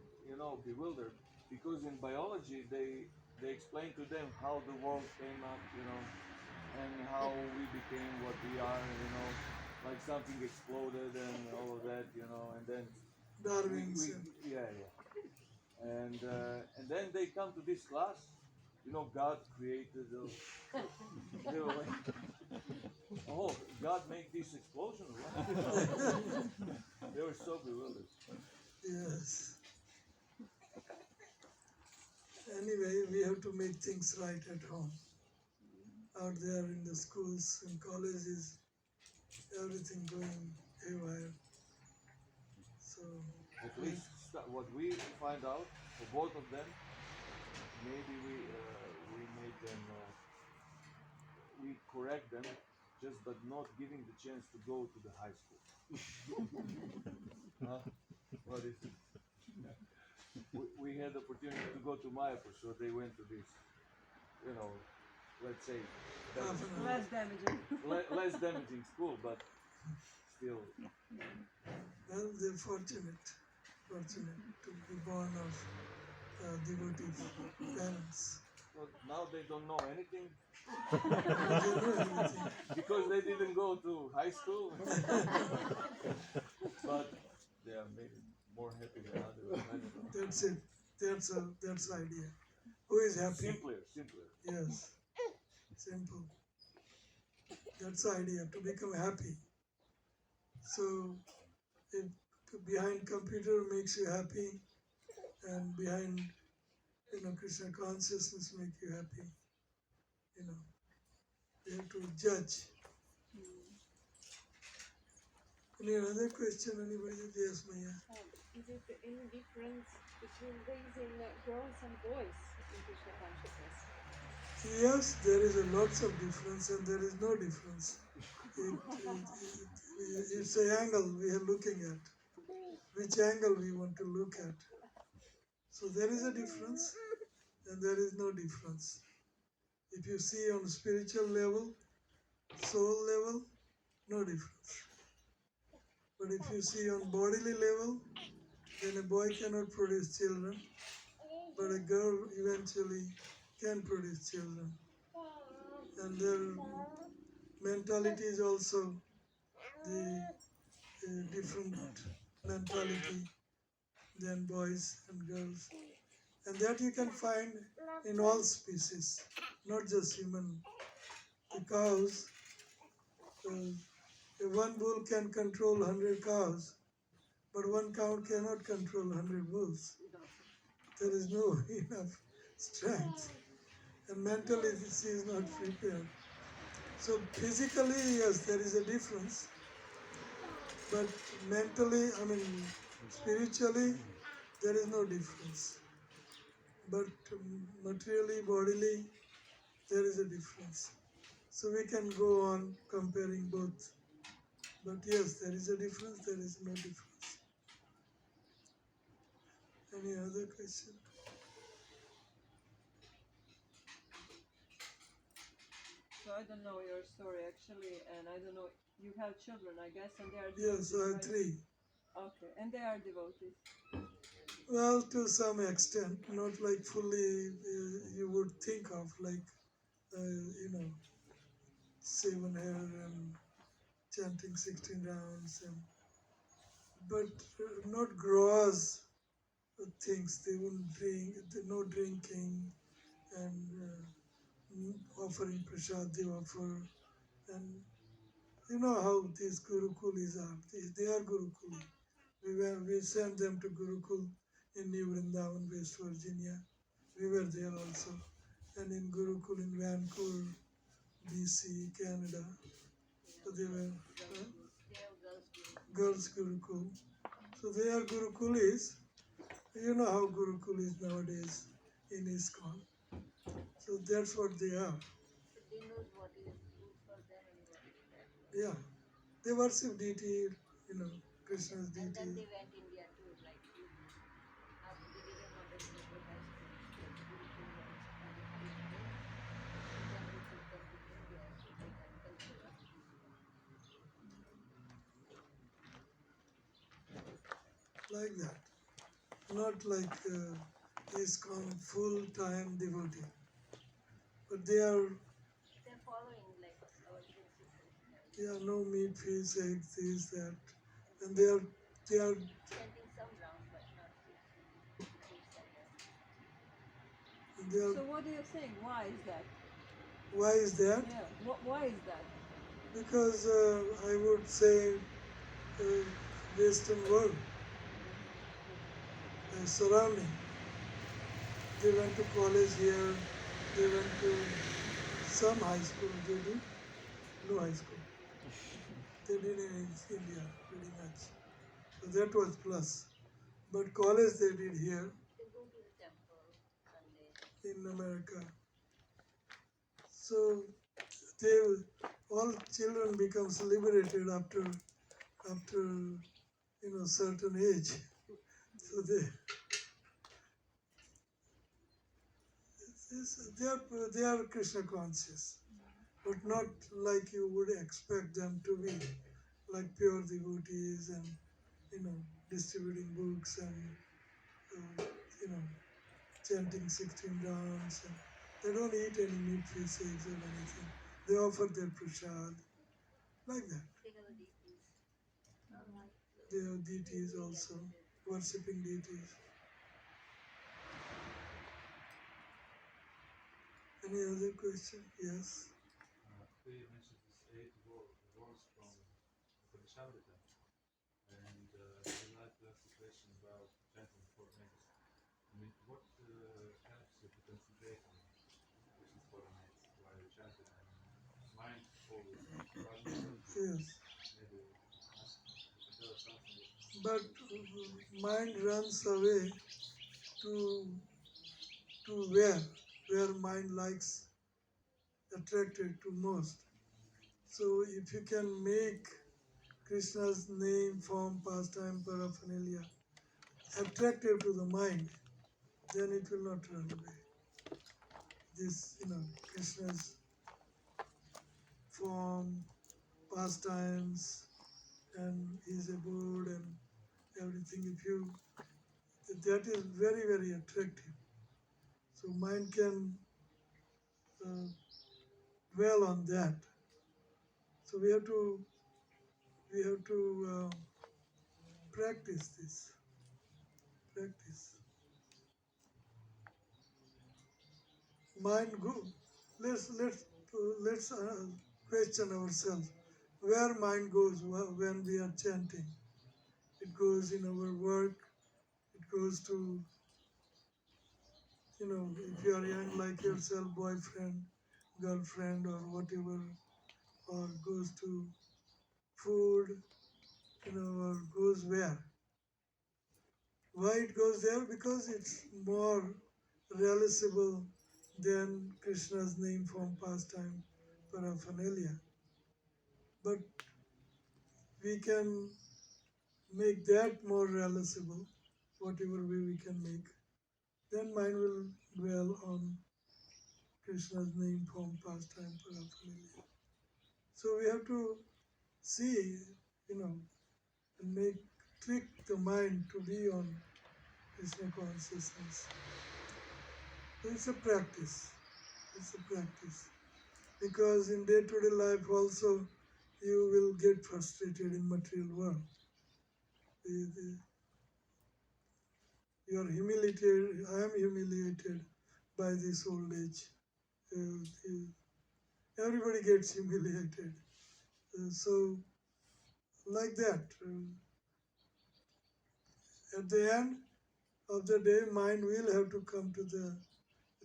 bewildered because in biology they explained to them how the world came up, and how we became what we are, like something exploded and all of that, and then Darwin's. and then they come to this class, God created they were like, oh, God made this explosion, what? They were so bewildered. Yes. Anyway, we have to make things right at home. Out there in the schools and colleges, everything going haywire. So, At least what we find out for both of them, maybe we make them, we correct them, just but not giving the chance to go to the high school. Huh? What is it? We had the opportunity to go to Mayapur, so they went to this, let's say, half an hour. Less damaging. less damaging school, but still. Well, they're fortunate to be born of devotee parents. Well, now they don't know anything They know everything. because they didn't go to high school. But they are maybe more happy than others. I don't know. That's it. That's the idea. Who is happy? Simpler. Yes. Simple. That's the idea, to become happy. So, if behind computer makes you happy, and behind, Krishna consciousness make you happy, you have to judge Any other question? Anybody? Yes, Maya. Is it any difference between raising girls and boys in Krishna consciousness? Yes, there is a lots of difference and there is no difference. It's an angle we are looking at. Which angle we want to look at. So there is a difference and there is no difference. If you see on spiritual level, soul level, no difference. But if you see on bodily level, then a boy cannot produce children, but a girl eventually can produce children. And their mentality is also the different mentality than boys and girls. And that you can find in all species, not just human. The cows, one bull can control 100 cows, but one cow cannot control 100 bulls. There is no enough strength. And mentally, she is not prepared. So physically, yes, there is a difference. But mentally, spiritually, there is no difference. But materially, bodily, there is a difference. So we can go on comparing both. But yes, there is a difference, there is no difference. Any other question? So I don't know your story actually, and I don't know. You have children, I guess, and they are Yes, devotees, I have right? 3. Okay, and they are devotees. Well, to some extent, not like fully you would think of, like, 7 hair and chanting 16 rounds, but not gross things. They wouldn't drink, no drinking, and offering prasad they offer. And you know how these Gurukulis are. They are Gurukuli. We sent them to Gurukul in New Vrindavan, West Virginia. We were there also. And in Gurukul in Vancouver, BC, Canada. So they were girls Gurukul. So they are Gurukulis. You know how Gurukul is nowadays in ISKCON. So that's what they are. They know what is good for them and what is bad. Yeah. They worship deity, Krishna's And then deity. they went India too, like after they didn't want to go to high school, so Gurukul was then we took them to India so they can culture us. Like that. Not like ISKCON full-time devotee. But they are, They're following like our principles. no meat, fish, eggs, this, that. And they are Chanting some rounds, but not six seconds. So what do you think? Why is that? Why is that? Yeah. Why is that? Because I would say Western world, surrounding. They went to college here, they went to some high school, they did, no high school. They did in India pretty much. So that was plus. But college they did here They go to the temple Sunday. in America. So all children becomes liberated after certain age. So they are Krishna conscious, but not like you would expect them to be, like pure devotees and distributing books and chanting 16 rounds. And they don't eat any meat, fish, eggs or anything. They offer their prasad like that. They have a deities. They are deities also, worshipping deities. Any other question? Yes. You mentioned this 8 words from Amrita, and I'd like to ask a question about chanting 4 minutes. I mean, what helps you to concentrate on Krishna's 4 minutes while you chant it? And mind always runs. Yes. Maybe ask but mind runs away to where mind likes, attracted to most. So if you can make Krishna's name, form, pastime, paraphernalia attractive to the mind, then it will not run away. This, Krishna's form, pastimes, and his abode and everything, that is very, very attractive. So mind can uh, dwell on that. So we have to practice this. Practice. Mind go. Let's question ourselves. Where mind goes when we are chanting? It goes in our work. It goes to, if you are young like yourself, boyfriend, girlfriend, or whatever, or goes to food, or goes where? Why it goes there? Because it's more realizable than Krishna's name, form, pastime, paraphernalia. But we can make that more realizable, whatever way we can make. Then mind will dwell on Krishna's name, form, pastime, paraphernalia. So we have to see, and trick the mind to be on Krishna consciousness. So it's a practice. It's a practice. Because in day-to-day life also, you will get frustrated in material world. You are humiliated. I am humiliated by this old age. Everybody gets humiliated. So, like that, at the end of the day, mind will have to come to the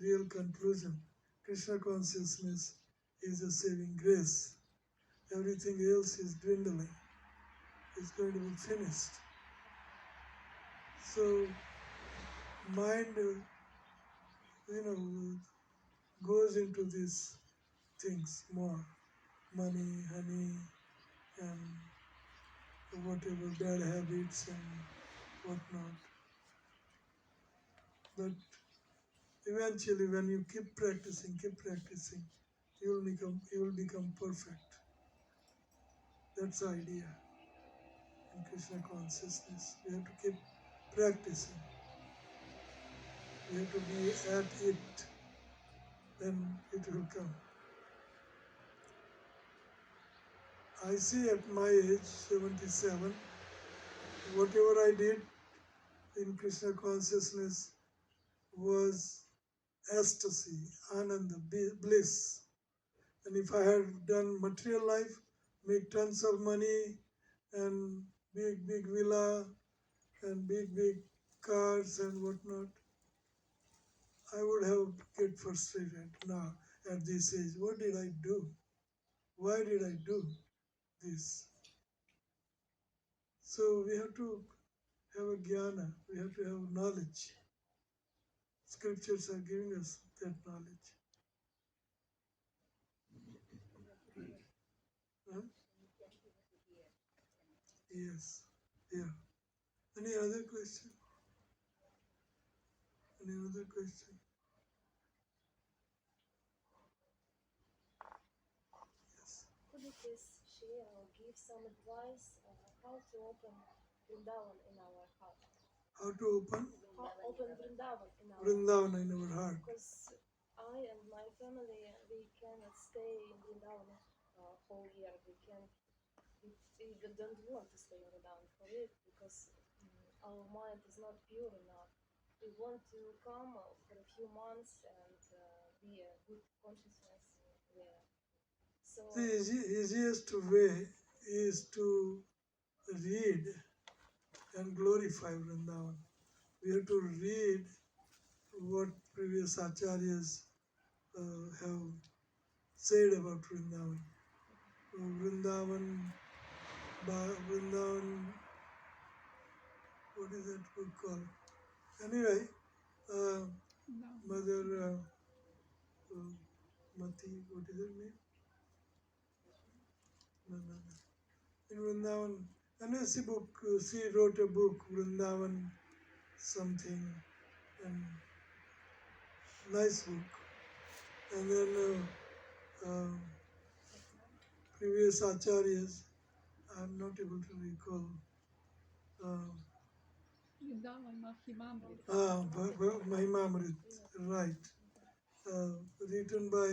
real conclusion. Krishna consciousness is a saving grace. Everything else is dwindling. It's going to be finished. So, mind, goes into these things more. Money, honey, and whatever bad habits and whatnot. But eventually, when you keep practicing, you will become perfect. That's the idea in Krishna consciousness. We have to keep practicing. We have to be at it, then it will come. I see at my age, 77, whatever I did in Krishna consciousness was ecstasy, ananda, bliss. And if I had done material life, make tons of money and big villa and big cars and whatnot, I would have get frustrated now at this age. What did I do? Why did I do this? So we have to have a jnana, we have to have knowledge. Scriptures are giving us that knowledge. Huh? Yes. Yeah. Any other question? Any other question? Yes. Could you please share or give some advice how to open Vrindavan in our heart? How to open How open Vrindavan in our Vrindavan in our heart? Because I and my family, we cannot stay in Vrindavan whole year. We even don't want to stay in Vrindavan for it because our mind is not pure enough. We want to come for a few months and be a good consciousness there. So The easiest way is to read and glorify Vrindavan. We have to read what previous acharyas have said about Vrindavan. Vrindavan what is that book called? Anyway, No. Mother Mati, what is her name? No. In Vrindavan, and she book, she wrote a book, Vrindavan something, and nice book. And then previous acharyas, I'm not able to recall. Vrindavan Mahimamrita. Mahimamrit, right. Written by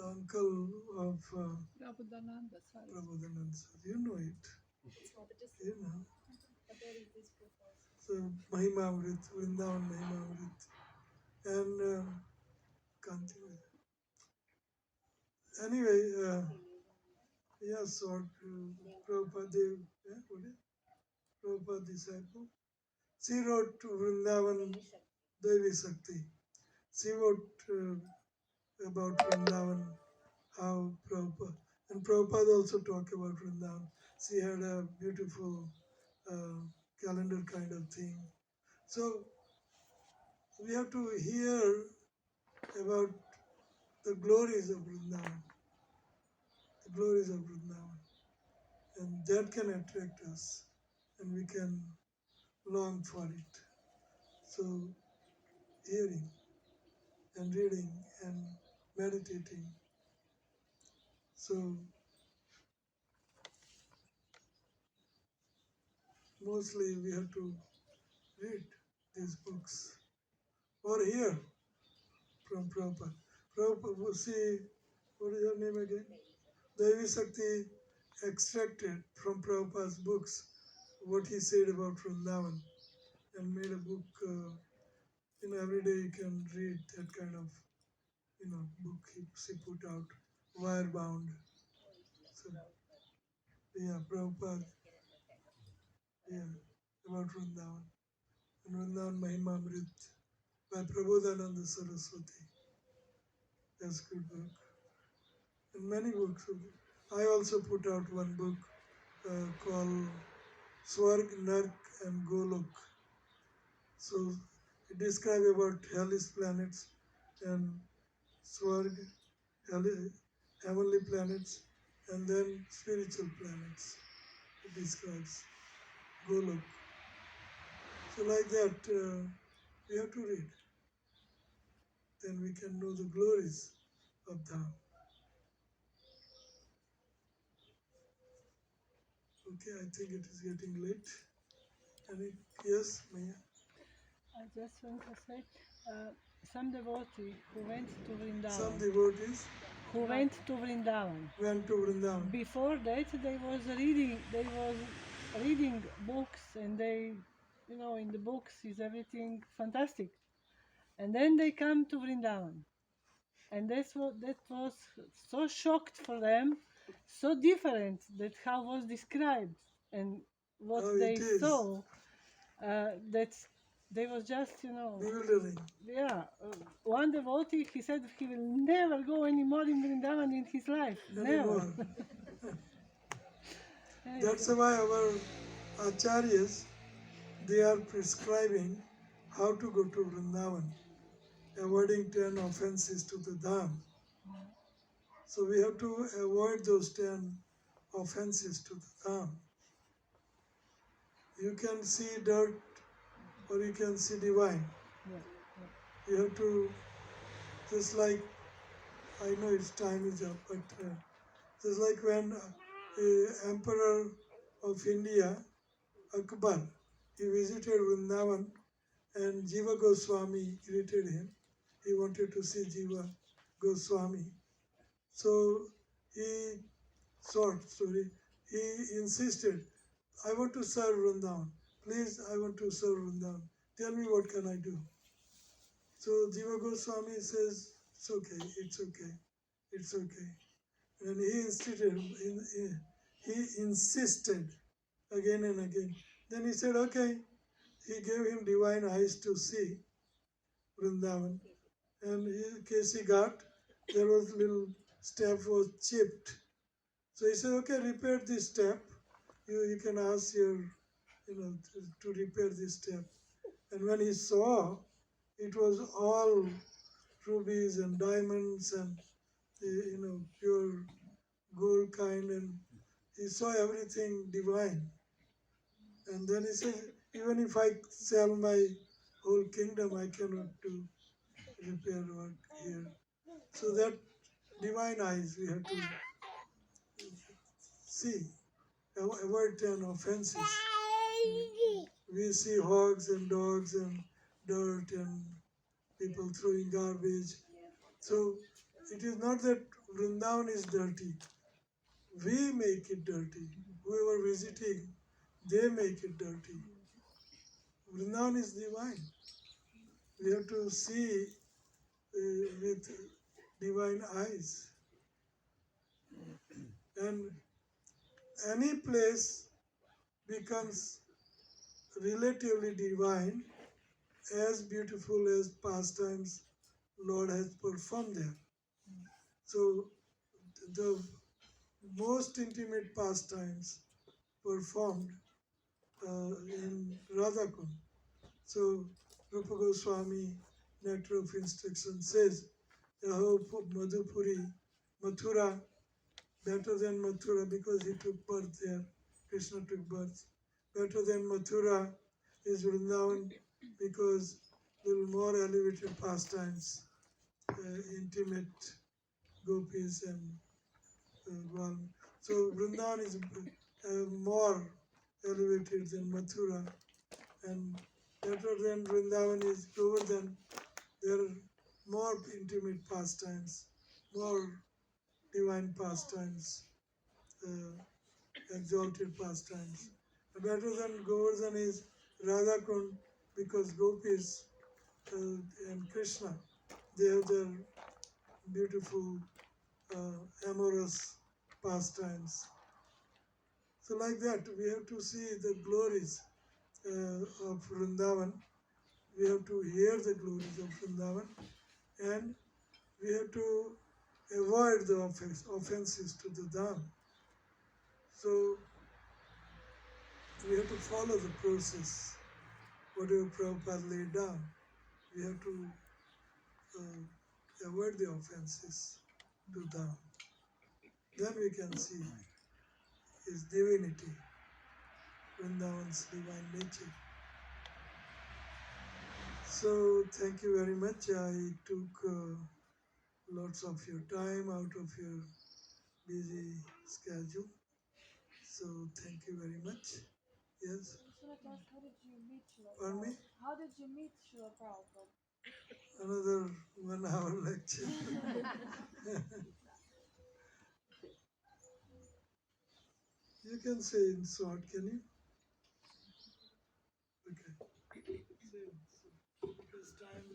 uncle of Prabhudananda Saraswati. Prabhudananda. You know it, It's Mataji. you know. But there is this book also. So Mahimamrit, Vrindavan Mahimamrit. And continue. Anyway, yes, what Prabhupada, what is Prabhupada disciple? She wrote Vrindavan Devi Sakti. She wrote about Vrindavan, how Prabhupada, and Prabhupada also talked about Vrindavan. She had a beautiful calendar kind of thing. So we have to hear about the glories of Vrindavan, the glories of Vrindavan, and that can attract us, and we can long for it. So hearing and reading and meditating. So mostly we have to read these books or hear from Prabhupada. Prabhupada, see, what is your name again? Devi Sakti extracted from Prabhupada's books what he said about Vrindavan and made a book. Every day you can read that kind of, book she put out, wire bound. So, yeah, Prabhupada, yeah, about Vrindavan. And Vrindavan Mahimamrit by Prabodhananda Saraswati. That's a good book. And many books. I also put out one book called Swarg, Nark and Golok. So it describes about hellish planets and Swarg, heavenly planets, and then spiritual planets. It describes Golok. So like that, we have to read. Then we can know the glories of Dham. Okay, I think it is getting late. Yes, Maya? I just want to say, some devotee who went to Some Vrindavan, devotees went to Vrindavan. Before that, they was reading books, and they, in the books is everything fantastic. And then they come to Vrindavan, and that was so shocked for them, so different that how was described and what they saw, that they was just, bewildering. yeah. One devotee, he said he will never go anymore in Vrindavan in his life. Anymore. Never. That's why our acharyas, they are prescribing how to go to Vrindavan, avoiding 10 offenses to the Dham. So we have to avoid those 10 offenses to the Dham. You can see dirt or you can see divine. You have to, just like, I know its time is up, but just like when Emperor of India, Akbar, he visited Vrindavan and Jiva Goswami greeted him. He wanted to see Jiva Goswami. So he he insisted, I want to serve Vrindavan. Please, I want to serve Vrindavan. Tell me what can I do. So Jiva Goswami says, it's okay, it's okay, it's okay. And he insisted again and again. Then he said, okay. He gave him divine eyes to see Vrindavan. And in case he got, there was little step was chipped. So he said, okay, repair this step. You can ask your to repair this step. And when he saw, it was all rubies and diamonds and pure gold kind, and he saw everything divine. And then he said, even if I sell my whole kingdom, I cannot do repair work here. So that divine eyes we have to see, avoid 10 offenses. We see hogs and dogs and dirt and people throwing garbage. So it is not that Vrindavan is dirty. We make it dirty. Whoever visiting, they make it dirty. Vrindavan is divine. We have to see with divine eyes. And any place becomes relatively divine as beautiful as pastimes Lord has performed there. So the most intimate pastimes performed in Radhakund. So Rupa Goswami, Nectar of Instruction, says, Madhupuri, Mathura, better than Mathura because he took birth there. Krishna took birth. Better than Mathura is Vrindavan because little more elevated pastimes, intimate gopis and Gwan. So Vrindavan is more elevated than Mathura, and better than Vrindavan is Govardhan. There are more intimate pastimes, more divine pastimes, exalted pastimes. Better than Govardhan is Radhakund because gopis and Krishna, they have their beautiful amorous pastimes. So like that, we have to see the glories of Vrindavan. We have to hear the glories of Vrindavan, and we have to avoid the offenses to the Dham. So we have to follow the process, whatever Prabhupada laid down. We have to avoid the offenses to Dham. Then we can see his divinity, Vrindavan's divine nature. So thank you very much. I took lots of your time out of your busy schedule. So thank you very much. Yes. How did you meet Srila Pardon me? Prabhupada? How did you meet Srila Prabhupada? Another 1 hour lecture. You can say in short, can you? Okay. Say in short, because time.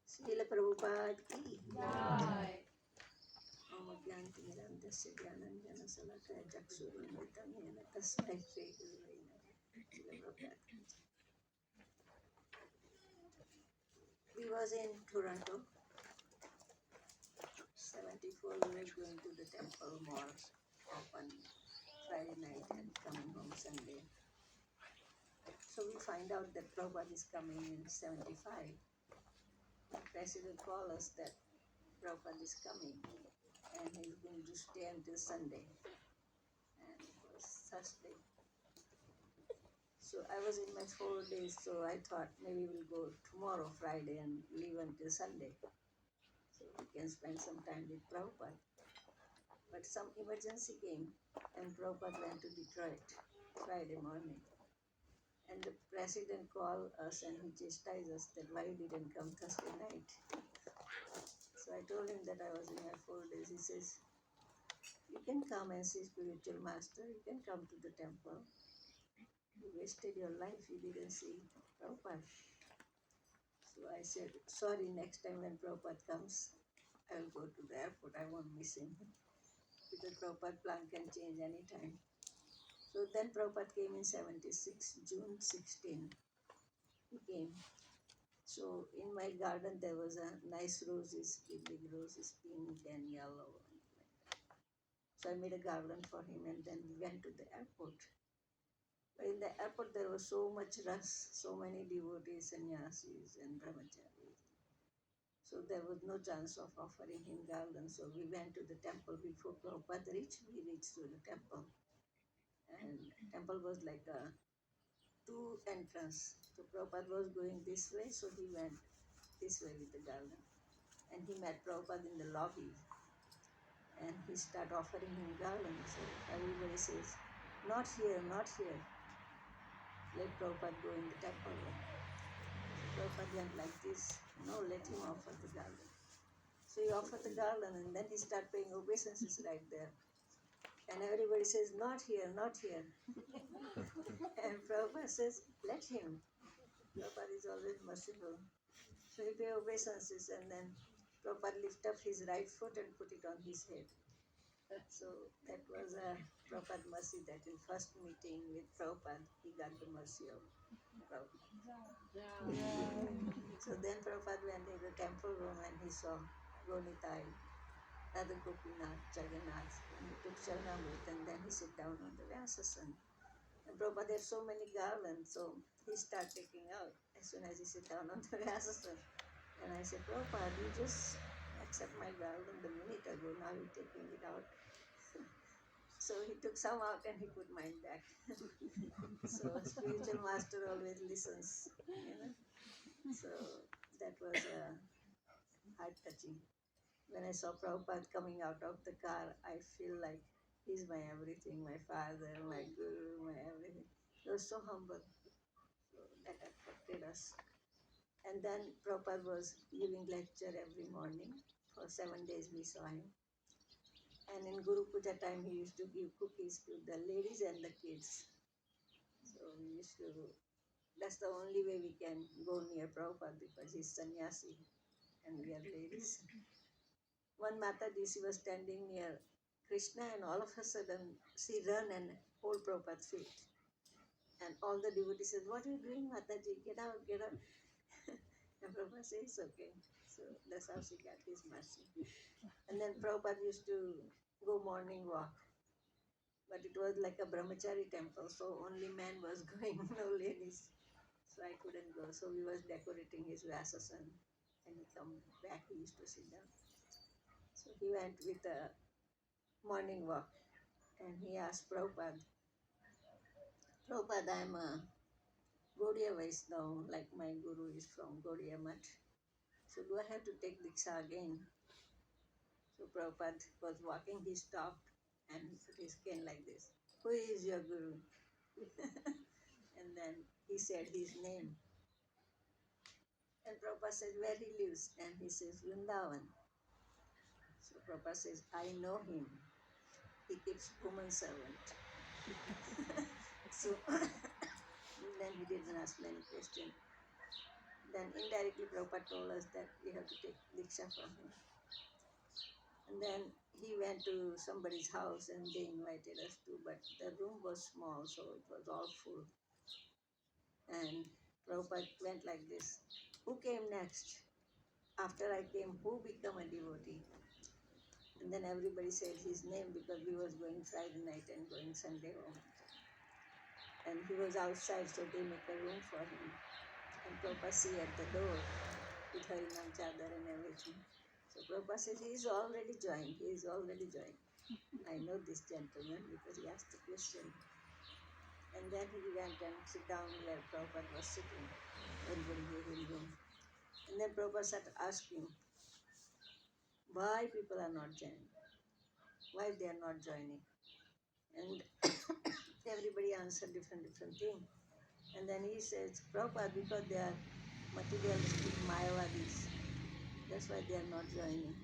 Srila Prabhupada ki Jai. Om Gyantimirandasya Gyananjana Salakaya Chakshurunmitam Yena Tasmai Shri Gurave Namaha. Srila Prabhupada ki jai. We was in Toronto. 74 we were going to the temple mall open Friday night and coming home Sunday. So we find out that Prabhupada is coming in 75. The president called us that Prabhupada is coming and he's going to stay until Sunday. And it was Thursday. So I was in my 4 days, so I thought maybe we'll go tomorrow, Friday, and leave until Sunday. So we can spend some time with Prabhupada. But some emergency came and Prabhupada went to Detroit Friday morning. And the president called us and he chastised us that why you didn't come Thursday night. So I told him that I was in my 4 days. He says, you can come and see spiritual master. You can come to the temple. You wasted your life. You didn't see Prabhupada. So I said, sorry, next time when Prabhupada comes, I'll go to the airport. I won't miss him. Because Prabhupada plan can change anytime. So then Prabhupada came in 76, June 16. he came. So in my garden there was a nice roses, big roses, pink and yellow. And like that. So I made a garland for him, and then we went to the airport. But in the airport there was so much rush, so many devotees, sannyasis and brahmacharis. So there was no chance of offering him garland. So we went to the temple before Prabhupada reached. We reached to the temple, and temple was like a two entrance. So Prabhupada was going this way, so he went this way with the garland. And he met Prabhupada in the lobby, and he started offering him garland. So everybody says, not here, not here. Let Prabhupada go in the temple. Prabhupada went like this, no, let him offer the garland. So he offered the garland, and then he started paying obeisances right there. And everybody says, not here, not here. And Prabhupada says, let him. Prabhupada is always merciful. So he paid obeisances, and then Prabhupada lifted up his right foot and put it on his head. So that was a Prabhupada mercy, that in first meeting with Prabhupada, he got the mercy of Prabhupada. So then Prabhupada went into the temple room and he saw Gonitai, Radha Gopinath, Jagannath, and he took Charanamrita, and then he sat down on the Vyasasan. And Prabhupada had so many garlands, so he started taking out as soon as he sat down on the Vyasasan. And I said, Prabhupada, you just accept my garland a minute ago, now you're taking it out. So he took some out and he put mine back. So spiritual master always listens, you know. So that was heart-touching. When I saw Prabhupada coming out of the car, I feel like he's my everything, my father, my guru, my everything. He was so humble. So that affected us. And then Prabhupada was giving lecture every morning. For 7 days we saw him. And in Guru Puja time, he used to give cookies to the ladies and the kids. So we used to, that's the only way we can go near Prabhupada, because he's sannyasi and we are ladies. One Mataji, she was standing near Krishna, and all of a sudden she ran and hold Prabhupada's feet. And all the devotees said, what are you doing, Mataji? Get out, get out. And Prabhupada says, it's okay. So that's how she got his mercy. And then Prabhupada used to go morning walk. But it was like a brahmachari temple, so only men was going, no ladies. So I couldn't go. So we was decorating his Vyasasan. And he come back, he used to sit down. So he went with a morning walk. And he asked Prabhupada, Prabhupada, I'm a Gaudiya Vaishnava, like my guru is from Gaudiya Math. So do I have to take Diksha again? So Prabhupada was walking, he stopped and he put his cane like this. Who is your guru? And then he said his name. And Prabhupada said, where he lives? And he says, Vrindavan. So Prabhupada says, I know him. He keeps woman servant. So then he didn't ask many questions. Then indirectly Prabhupada told us that we have to take Diksha from him. And then he went to somebody's house and they invited us to, but the room was small, so it was all full. And Prabhupada went like this. Who came next? After I came, who became a devotee? And then everybody said his name, because we was going Friday night and going Sunday home. And he was outside, so they make a room for him. And Prabhupada see at the door with Harinam Chadar and everything. So Prabhupada says, he is already joined, he is already joined. I know this gentleman because he asked the question. And then he went and sit down where Prabhupada was sitting. Everybody gave him room. And then Prabhupada started asking, why people are not joining? Why they are not joining? And everybody answered different thing. And then he says, Prabhupada, because they are materialistic Mayavadis. That's why they are not joining.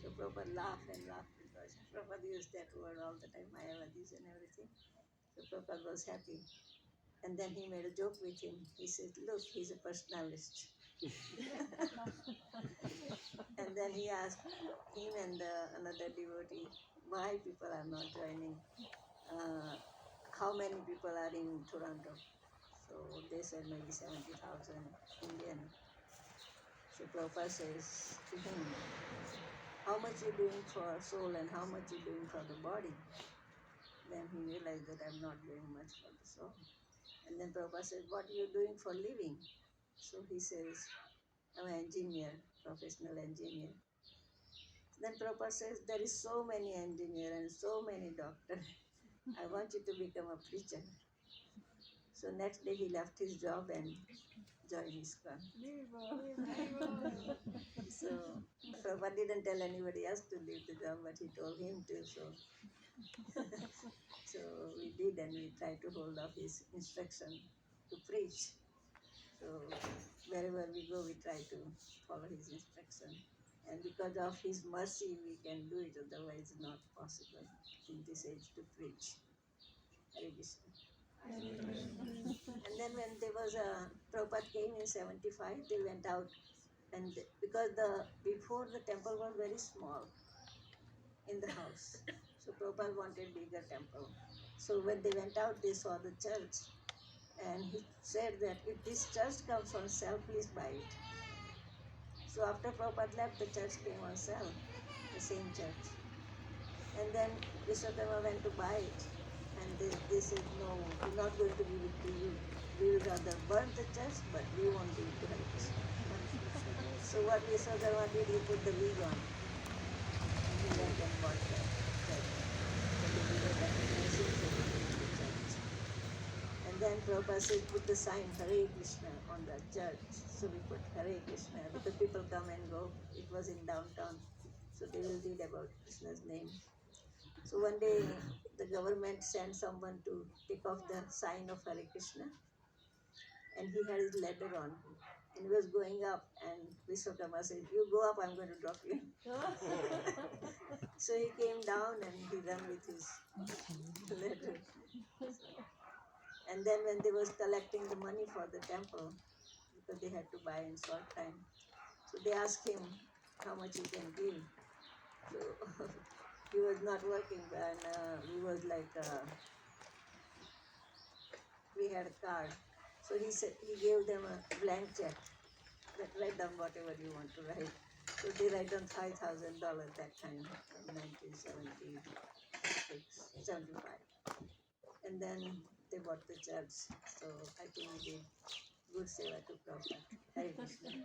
So Prabhupada laughed and laughed, because Prabhupada used that word all the time, Mayavadis and everything. So Prabhupada was happy. And then he made a joke with him. He said, look, he's a personalist. And then he asked him and another devotee, why people are not joining? How many people are in Toronto? So they said maybe 70,000 Indian. So Prabhupada says to him, how much you doing for soul and how much you doing for the body? Then he realized that I'm not doing much for the soul. And then Prabhupada says, what are you doing for living? So he says, I'm an engineer, professional engineer. Then Prabhupada says, there is so many engineers and so many doctors. I want you to become a preacher. So next day he left his job and joined ISKCON. So Prabhupada didn't tell anybody else to leave the job, but he told him to. So, so we did, and we tried to hold off his instruction to preach. So wherever we go, we try to follow his instruction. And because of his mercy, we can do it. Otherwise, not possible in this age to preach. Hare Krishna. And then when there was a Prabhupada came in 75, they went out, and because before the temple was very small in the house, so Prabhupada wanted bigger temple. So when they went out, they saw the church, and he said that if this church comes on sale, please buy it. So after Prabhupada left, the church came on sale, the same church. And then Vishwakarma went to buy it, and they said, no, we're not going to give it to you. We will rather burn the church, but we won't give it to Hare Krishna. So what Vishwakarma did, he put the lid on. And he went and bought the church. So they did a recognition to the church. And then Prabhupada said, put the sign Hare Krishna on the church. So we put Hare Krishna because people come and go. It was in downtown. So they will read about Krishna's name. So one day the government sent someone to take off the sign of Hare Krishna, and he had his ladder on, and he was going up, and Vishwakarma said, you go up, I'm going to drop you. So he came down and he ran with his ladder. And then when they was collecting the money for the temple, because they had to buy in short time, so they asked him how much he can give. So he was not working, and we was like, we had a card. So he said, he gave them a blank check. Write down whatever you want to write. So they write down $5,000 that time, in 1976, 75. And then they bought the church. So I think we did good seva to Prabhupada. Hare Krishna.